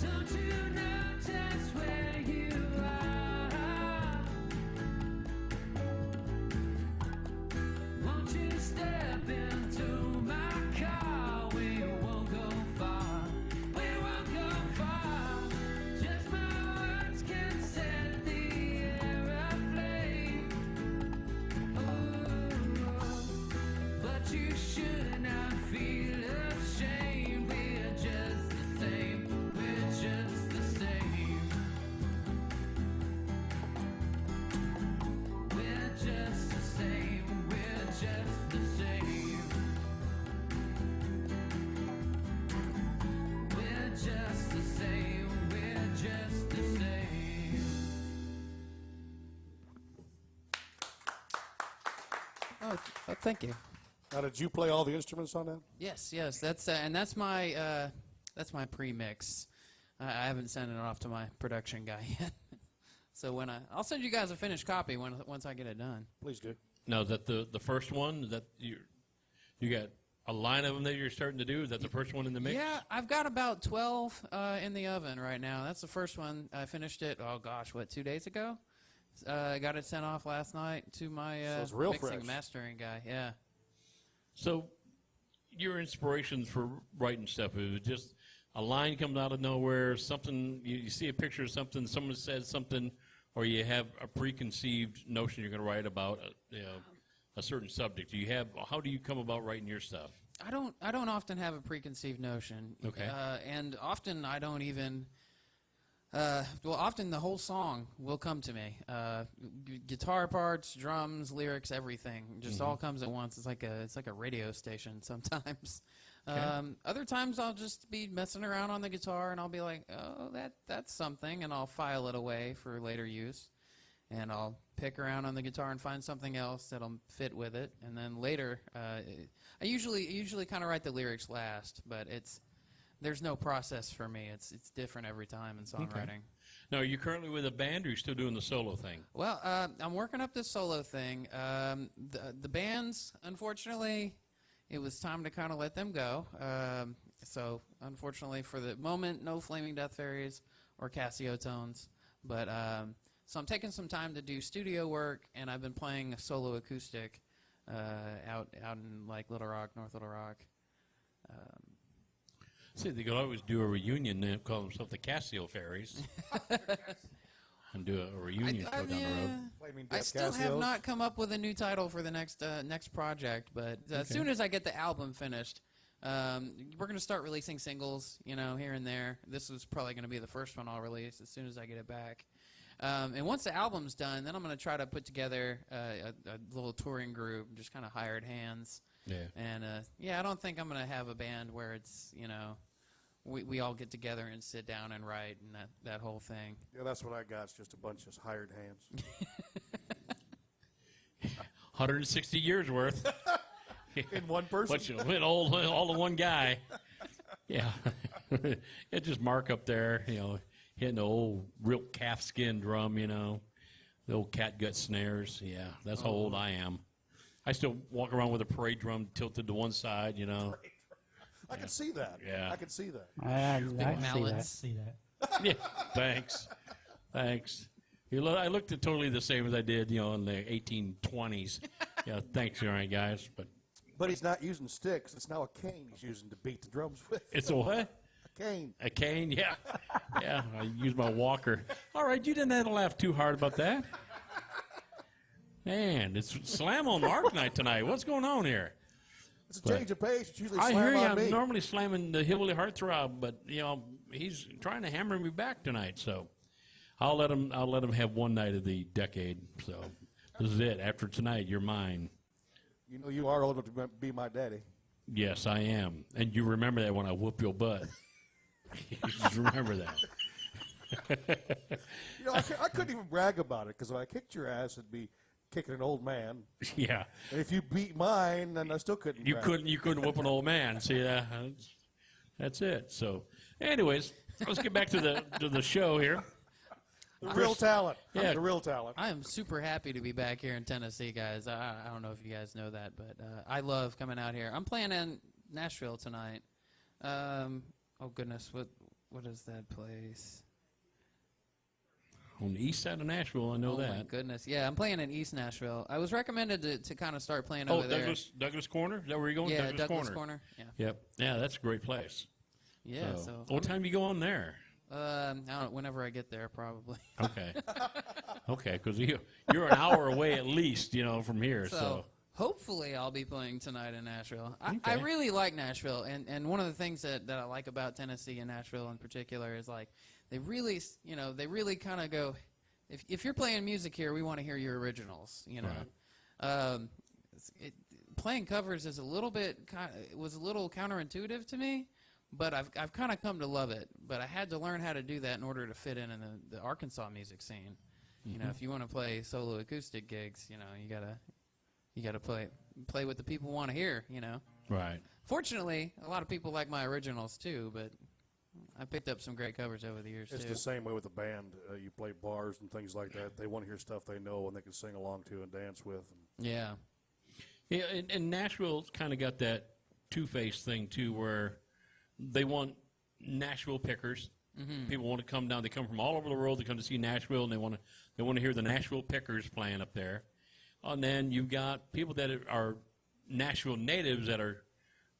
Don't you know just where you are? Won't you step into my car? We won't go far. We won't go far. Just my words can set the air aflame. Ooh, but you should not feel ashamed. We're just the same. We're just the same. We're just the same. We're just the same. We're just the same. We're just the same. Oh, thank you. Now, did you play all the instruments on that? Yes, that's that's my pre-mix. I haven't sent it off to my production guy yet. So when I'll send you guys a finished copy once I get it done. Please do. Now, is that the first one that you got a line of them that you're starting to do? Is that the first one in the mix? Yeah, I've got about 12 in the oven right now. That's the first one. I finished it, 2 days ago? I got it sent off last night to my So it's real mixing fresh. and mastering guy. Yeah. So, your inspirations for writing stuff, is it just a line comes out of nowhere, something, you see a picture of something, someone says something, or you have a preconceived notion you're going to write about a certain subject? How do you come about writing your stuff? I don't often have a preconceived notion. Okay. And often I don't even. Well, often the whole song will come to me. Guitar parts, drums, lyrics, everything just all comes at once. It's like a radio station sometimes. Other times I'll just be messing around on the guitar and I'll be like, oh, that's something, and I'll file it away for later use. And I'll pick around on the guitar and find something else that'll fit with it. And then later, I usually kind of write the lyrics last, but there's no process for me. It's different every time in songwriting. Okay. Now, are you currently with a band, or are you still doing the solo thing? Well, I'm working up this solo thing. The bands, unfortunately, it was time to kind of let them go. So, unfortunately, for the moment, no Flaming Death Fairies or Casio Tones. But so I'm taking some time to do studio work, and I've been playing a solo acoustic out in like Little Rock, North Little Rock. See, they could always do a reunion and call themselves the Casio Fairies. And do a reunion show down the road. I still have not come up with a new title for the next project, but as soon as I get the album finished, we're going to start releasing singles, here and there. This is probably going to be the first one I'll release as soon as I get it back. And once the album's done, then I'm going to try to put together a little touring group, just kind of hired hands. Yeah. And, I don't think I'm going to have a band where it's, we all get together and sit down and write and that whole thing. Yeah, that's what I got. It's just a bunch of hired hands. 160 years worth. In one person. All in one guy. Yeah. It's just Mark up there, hitting the old real calfskin drum, the old catgut snares. Yeah, that's how old I am. I still walk around with a parade drum tilted to one side, I can see that. Yeah. I can see that. I see that. Yeah, thanks. I looked totally the same as I did, in the 1820s. Yeah, thanks, all right, guys. But he's not using sticks. It's now a cane he's using to beat the drums with. It's a what? A cane. A cane, yeah. Yeah, I use my walker. All right, you didn't have to laugh too hard about that. Man, it's Slam on Mark night tonight. What's going on here? It's a change of pace. It's usually I slam hear you. on I'm me. normally slamming the Hillbilly Heartthrob, but he's trying to hammer me back tonight. So I'll let him have one night of the decade. So this is it. After tonight, you're mine. You are old enough to be my daddy. Yes, I am. And you remember that when I whoop your butt. You just remember that. I couldn't even brag about it because if I kicked your ass, it'd be kicking an old man. Yeah. And if you beat mine, then I still couldn't. You couldn't whoop an old man. See, that's it. So, anyways, let's get back to the show here. The real talent. Yeah. The real talent. I am super happy to be back here in Tennessee, guys. I don't know if you guys know that, but I love coming out here. I'm playing in Nashville tonight. Oh goodness, what is that place? On the east side of Nashville, I know that. Oh my goodness, yeah, I'm playing in East Nashville. I was recommended to kind of start playing over there. Douglas Corner? Is that where you're going? Yeah, Douglas Corner. Yeah. Yep. Yeah, that's a great place. Yeah. So what time you go on there? I don't know, whenever I get there, probably. Okay. Okay, because you're an hour away at least, from here. So hopefully I'll be playing tonight in Nashville. I Okay. really like Nashville, and one of the things that I like about Tennessee and Nashville in particular is like they really kind of go, if you're playing music here, we want to hear your originals. Right. Playing covers is was a little counterintuitive to me, but I've kind of come to love it. But I had to learn how to do that in order to fit in the Arkansas music scene. If you want to play solo acoustic gigs, you gotta play what the people want to hear. Right. Fortunately, a lot of people like my originals too, but I picked up some great covers over the years It's too. the same way with the band. You play bars and things like that. They want to hear stuff they know and they can sing along to and dance with. Yeah. Yeah, and Nashville's kind of got that two-faced thing too, where they want Nashville pickers. People want to come down. They come from all over the world to come to see Nashville, and they want to hear the Nashville pickers playing up there. And then you've got people that are Nashville natives that are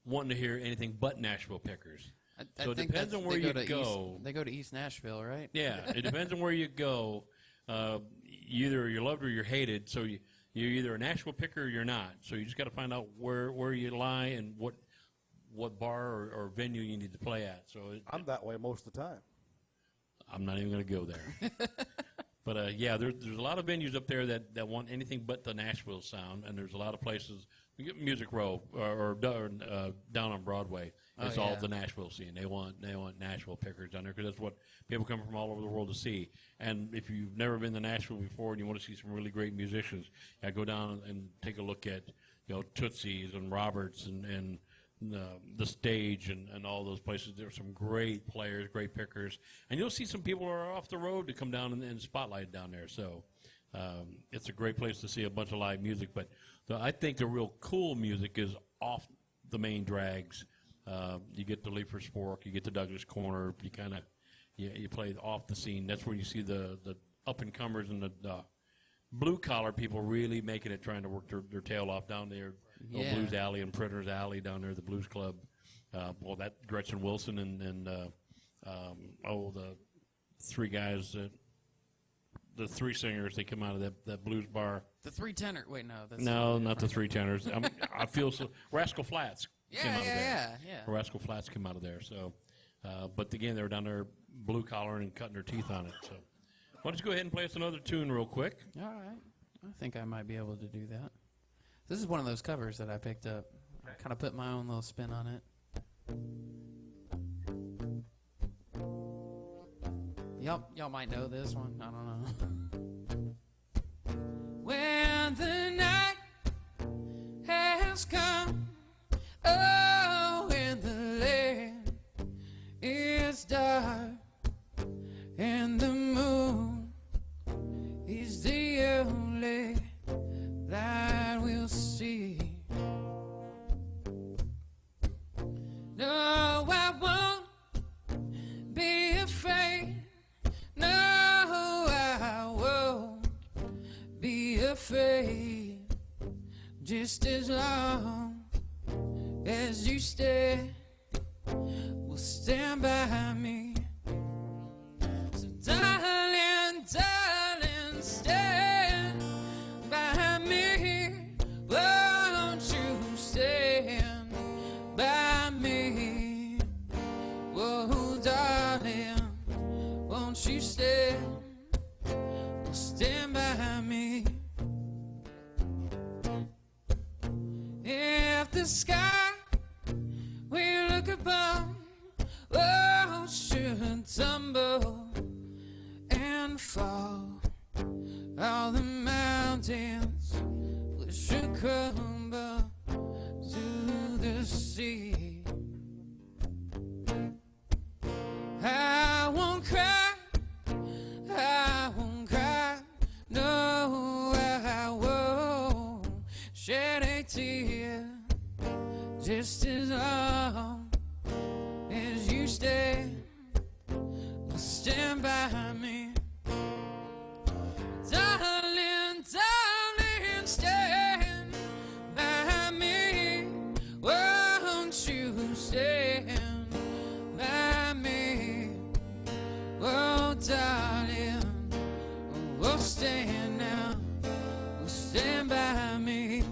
wanting to hear anything but Nashville pickers. I So it think depends on where you go. They go to East Nashville, right? Yeah, it depends on where you go. Either you're loved or you're hated. So you're either a Nashville picker or you're not. So you just got to find out where you lie and what bar or venue you need to play at. So I'm that way most of the time. I'm not even going to go there. But yeah, there's a lot of venues up there that want anything but the Nashville sound, and there's a lot of places. You get Music Row or down on Broadway. It's all the Nashville scene. They want Nashville pickers down there because that's what people come from all over the world to see. And if you've never been to Nashville before and you want to see some really great musicians, go down and take a look at Tootsie's and Roberts and the Stage and all those places. There's some great players, great pickers, and you'll see some people who are off the road to come down and spotlight down there. So it's a great place to see a bunch of live music. But I think the real cool music is off the main drags. You get the Leifer's Fork, you get the Douglas Corner. You kind of you play off the scene. That's where you see the up and comers and the blue collar people really making it, trying to work their tail off down there. Yeah. Blues Alley and Printer's Alley down there, the Blues Club. Well, that Gretchen Wilson and the three guys, the three singers, they come out of that blues bar. The three tenor. Wait, no. That's No, not the three tenors. I feel so. Rascal Flatts came out of there. Yeah. Rascal Flatts come out of there. So, but again, they were down there blue collar and cutting their teeth on it. So, why don't you go ahead and play us another tune real quick? All right. I think I might be able to do that. This is one of those covers that I picked up. I kind of put my own little spin on it. Y'all might know this one. I don't know. When the night has come, oh, when the land is dark and the moon is the only light we'll see. No, I won't be afraid. No, I won't be afraid. Just as long as you stay, will stand by me. So darling, darling, stand by me. Won't you stand by me? Oh, darling, won't you stand by me? If the sky we look above, oh, should tumble and fall, all the mountains should crumble to the sea. I won't cry, I won't cry, no, I won't shed a tear. Just as long as you stand by me. Darling, darling, stand by me. Won't you stand by me? Oh, darling, oh, stand now, oh, stand by me.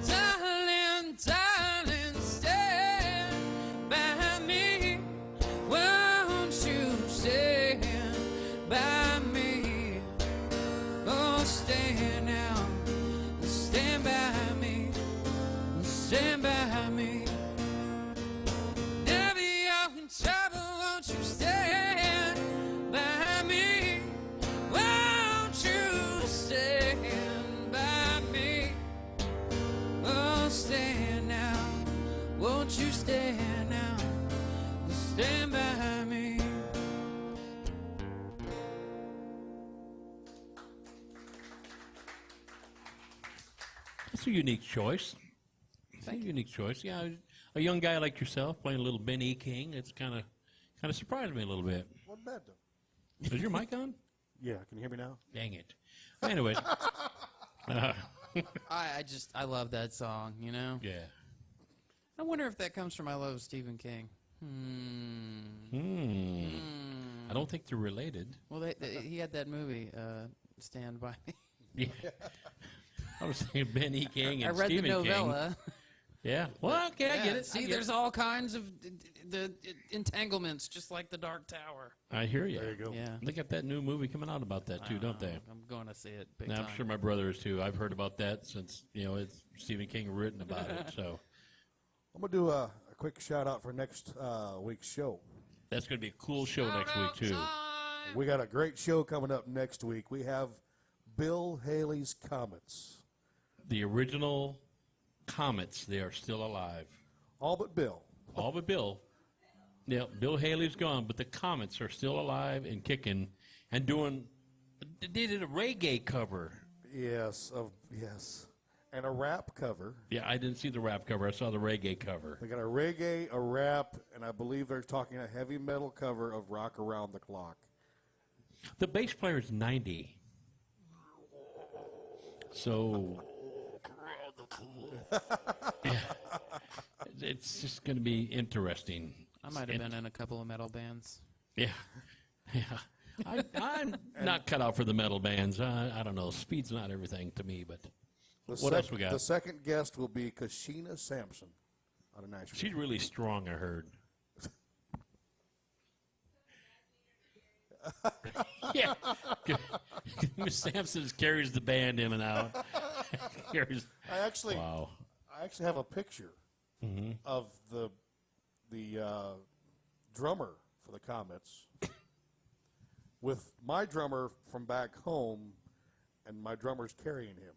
Darling, darling, stand by me. Won't you stand by me? Oh, stand now, stand by me, stand by me. Never you're in trouble, won't you stand by me? Won't you stand by me? Oh, stand now, won't you stand now, stand by me. It's a unique choice. It's a unique choice. Yeah, a young guy like yourself playing a little Ben E. King. It's kind of surprised me a little bit. Wasn't bad though. Is your mic on? Yeah, can you hear me now? Dang it. Anyways. I love that song, you know? Yeah. I wonder if that comes from I love Stephen King. I don't think they're related. Well, he had that movie, Stand By Me. Yeah. I was saying Ben E. King and I read Stephen the novella. King. Yeah. Well, okay, I get it. See, there's all kinds of the entanglements, just like the Dark Tower. I hear you. There you go. Yeah. They got that new movie coming out about that too, don't they? I'm going to see it big Now, time. I'm sure my brother is too. I've heard about that since it's Stephen King written about it. So I'm gonna do a quick shout out for next week's show. that's going to be a cool show next week too. We got a great show coming up next week. We have Bill Haley's Comets. The original Comets, they are still alive. All but Bill. All but Bill. Yeah, Bill Haley's gone, but the Comets are still alive and kicking and doing. They did a reggae cover. Yes, yes. And a rap cover. Yeah, I didn't see the rap cover. I saw the reggae cover. They got a reggae, a rap, and I believe they're talking a heavy metal cover of Rock Around the Clock. The bass player is 90. So, yeah, it's just going to be interesting. I might have been in a couple of metal bands. Yeah, yeah. I'm not cut out for the metal bands. I don't know. Speed's not everything to me, but what else we got? The second guest will be Kashina Sampson out of Nashville. She's really strong, I heard. Yeah. Miss Sampson carries the band in and out. I actually have a picture of the drummer for the Comets with my drummer from back home, and my drummer's carrying him.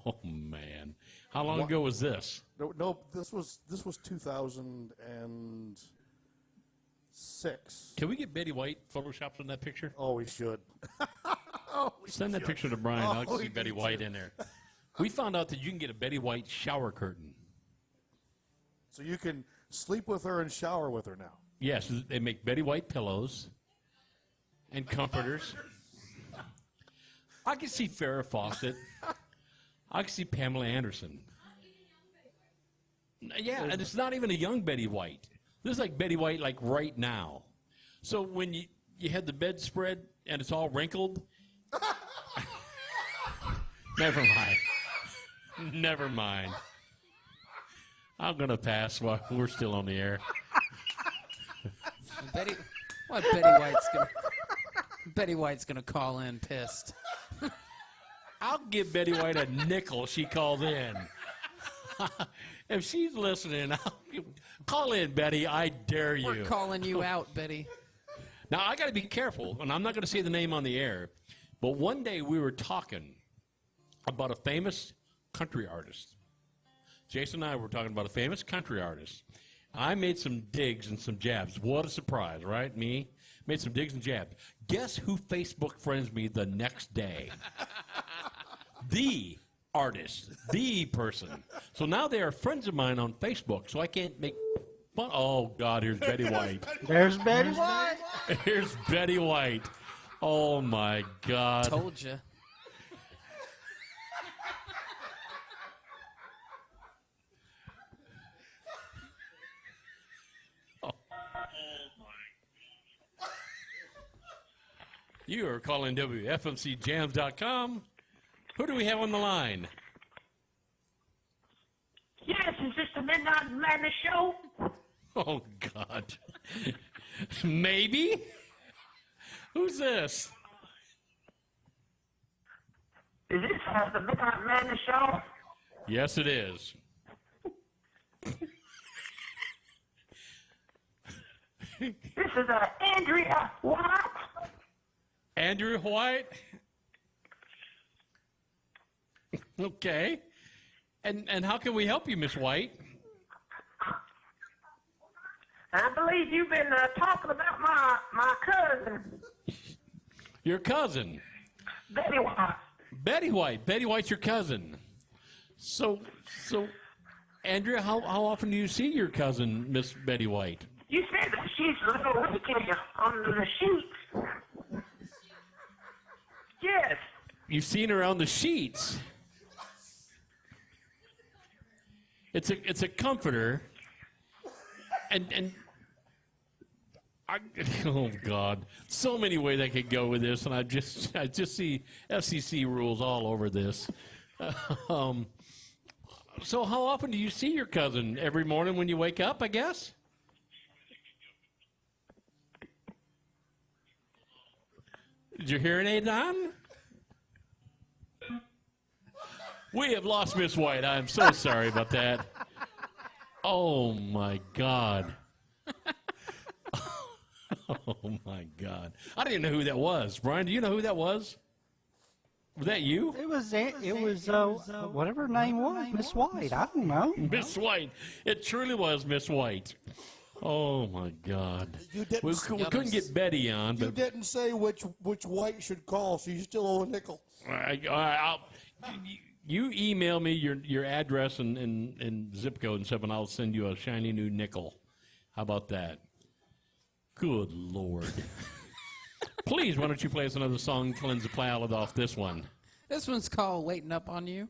Oh man, how long ago was this? No, this was 2006. Can we get Betty White photoshopped in that picture? Oh, we should. Send that picture to Brian. I'll see Betty White in there. We found out that you can get a Betty White shower curtain. So you can sleep with her and shower with her now. Yes, they make Betty White pillows and comforters. I can see Farrah Fawcett. I can see Pamela Anderson. Yeah, and it's not even a young Betty White. This is like Betty White, like right now. So when you had the bedspread and it's all wrinkled, never mind. Never mind. I'm gonna pass while we're still on the air. Betty White's gonna call in pissed. I'll give Betty White a nickel. She called in. If she's listening, call in, Betty. I dare you. We're calling you out, Betty. Now, I got to be careful, and I'm not going to say the name on the air, but one day we were talking about a famous country artist. Jason and I were talking about a famous country artist. I made some digs and some jabs. What a surprise, right? Me? Made some digs and jabs. Guess who Facebook friends me the next day? The artist, the person. So now they are friends of mine on Facebook, so I can't make fun. Oh, God, here's Betty White. There's Betty White. Here's Betty White. Oh, my God. Told you. You are calling WFMCJams.com. Who do we have on the line? Yes, is this the Midnight Madness show? Oh, God. Maybe? Who's this? Is this the Midnight Madness show? Yes, it is. This is Andrea White. Andrew White? Okay. And how can we help you, Miss White? I believe you've been talking about my cousin, Your cousin. Betty White. Betty White. Betty White's your cousin. So, Andrea, how often do you see your cousin, Miss Betty White? You said that she's a little weak in you under the sheets. Yes. You've seen her on the sheets. It's a comforter, and oh God, so many ways I could go with this, and I just see FCC rules all over this. So how often do you see your cousin? Every morning when you wake up, I guess? Is your hearing aid on? We have lost Miss White. I'm so sorry about that. Oh, my God. Oh, my God. I didn't know who that was. Brian, do you know who that was? Was that you? It was whatever her name was, Miss White. I don't know. Miss White. It truly was Miss White. Oh, my God. You didn't, We couldn't get Betty on, you but didn't say which White should call, so you still owe a nickel. You email me your address and zip code and stuff, and I'll send you a shiny new nickel. How about that? Good Lord. Please, why don't you play us another song, cleanse the palate off this one? This one's called "Waiting Up on You."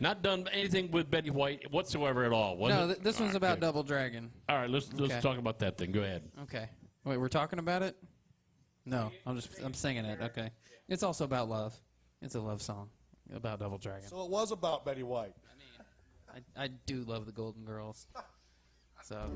Not done anything with Betty White whatsoever at all, was No, it? this one's about Double Dragon. All right, let's talk about that then. Go ahead. Okay. Wait, we're talking about it? No, I'm singing it. Okay. It's also about love. It's a love song about Double Dragon. So it was about Betty White. I do love the Golden Girls. So.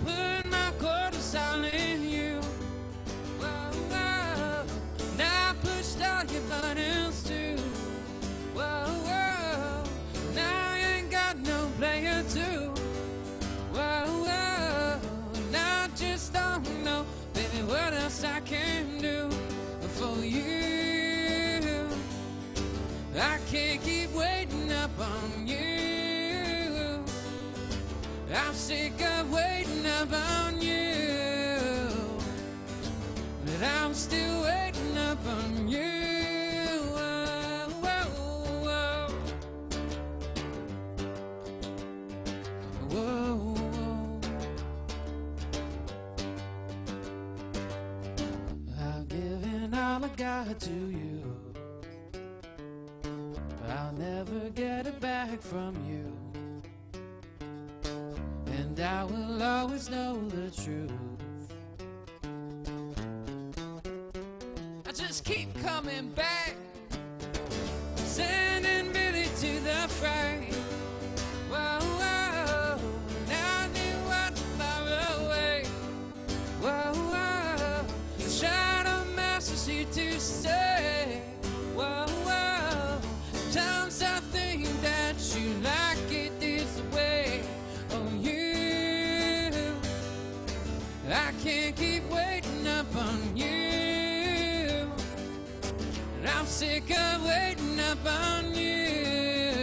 Put my cortisol in you. Whoa, whoa. Now pushed all your buttons too. Whoa, whoa. Now you ain't got no player too. Whoa, whoa. Now I just don't know, baby, what else I can do for you. I can't keep waiting up on you. I'm sick of waiting up on you, but I'm still waiting up on you. Whoa, whoa, whoa. Whoa, whoa. I've given all I got to you. I'll never get it back from you. And I will always know the truth. I just keep coming back, sending Billy to the fray. Whoa, whoa, now I knew what far away. Whoa, whoa, trying to master you to stay. Whoa, whoa, sometimes I think that you like it this way. Oh, you, I can't keep waiting up on you. And I'm sick of waiting up on you.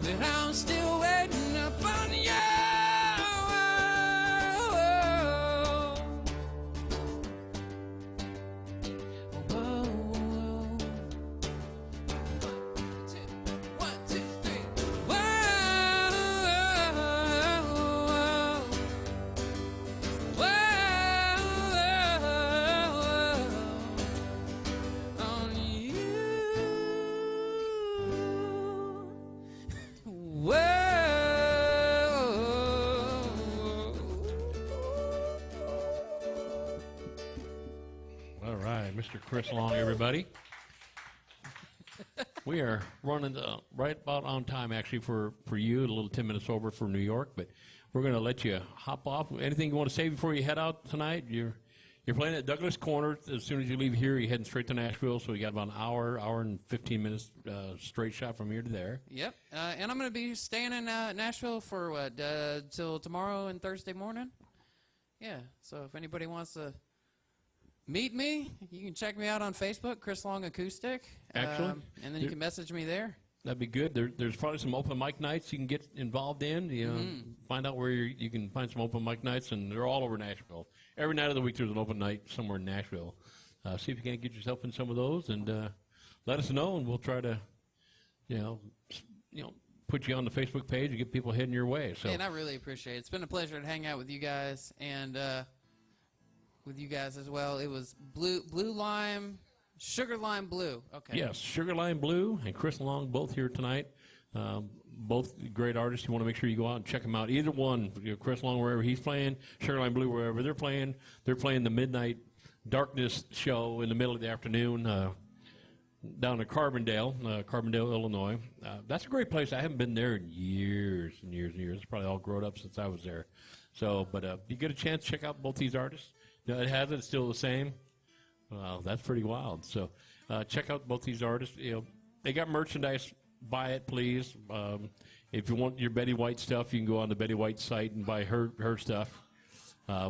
But I'm still waiting up on you. Whoa, whoa. Mr. Chris Long, everybody. We are running right about on time, actually, for you, a little 10 minutes over for New York, but we're going to let you hop off. Anything you want to say before you head out tonight? You're playing at Douglas Corner. As soon as you leave here, you're heading straight to Nashville, so you got about an hour and 15 minutes straight shot from here to there. Yep. And I'm going to be staying in Nashville for what, till tomorrow and Thursday morning? Yeah. So if anybody wants to meet me, you can check me out on Facebook, Chris Long Acoustic. Excellent. And then you can message me there. That'd be good. There's probably some open mic nights you can get involved in. You know, find out where you can find some open mic nights, and they're all over Nashville. Every night of the week there's an open night somewhere in Nashville. See if you can't get yourself in some of those, and let us know, and we'll try to, put you on the Facebook page and get people heading your way. So, and I really appreciate it. It's been a pleasure to hang out with you guys, and with you guys as well. It was blue lime. Sugar Lime Blue. Okay. Yes, Sugar Lime Blue and Chris Long both here tonight. Both great artists. You want to make sure you go out and check them out. Either one, Chris Long wherever he's playing, Sugar Lime Blue wherever they're playing. They're playing the Midnight Darkness show in the middle of the afternoon down in Carbondale, Illinois. That's a great place. I haven't been there in years and years and years. It's probably all grown up since I was there. So, but if you get a chance, check out both these artists. It hasn't. It's still the same. Wow, that's pretty wild. So check out both these artists. They got merchandise. Buy it, please. If you want your Betty White stuff, you can go on the Betty White site and buy her stuff.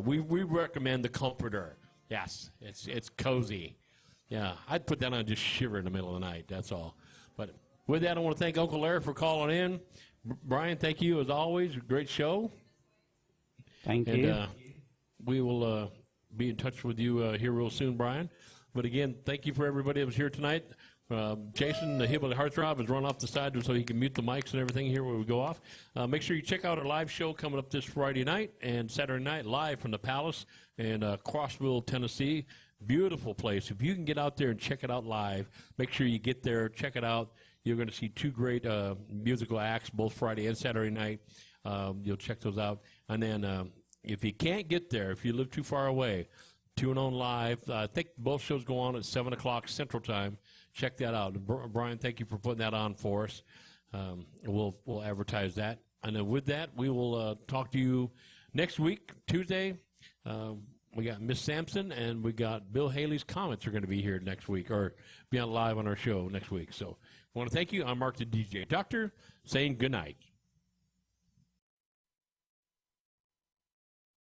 We recommend the Comforter. Yes, it's cozy. Yeah, I'd put that on and just shiver in the middle of the night. That's all. But with that, I want to thank Uncle Larry for calling in. Brian, thank you as always. Great show. Thank you. And we will be in touch with you here real soon, Brian. But again, thank you for everybody that was here tonight. Jason, the Hillbilly Heartthrob, has run off the side so he can mute the mics and everything here where we go off. Make sure you check out our live show coming up this Friday night and Saturday night live from the Palace in Crossville, Tennessee. Beautiful place. If you can get out there and check it out live, make sure you get there, check it out. You're going to see two great musical acts both Friday and Saturday night. You'll check those out. And then if you can't get there, if you live too far away, tune on live. I think both shows go on at 7 o'clock Central Time. Check that out. Brian, thank you for putting that on for us. We'll advertise that. And then with that, we will talk to you next week, Tuesday. We got Miss Sampson, and we got Bill Haley's Comments are going to be here next week, or be on live on our show next week. So I want to thank you. I'm Mark the DJ Doctor, saying good night.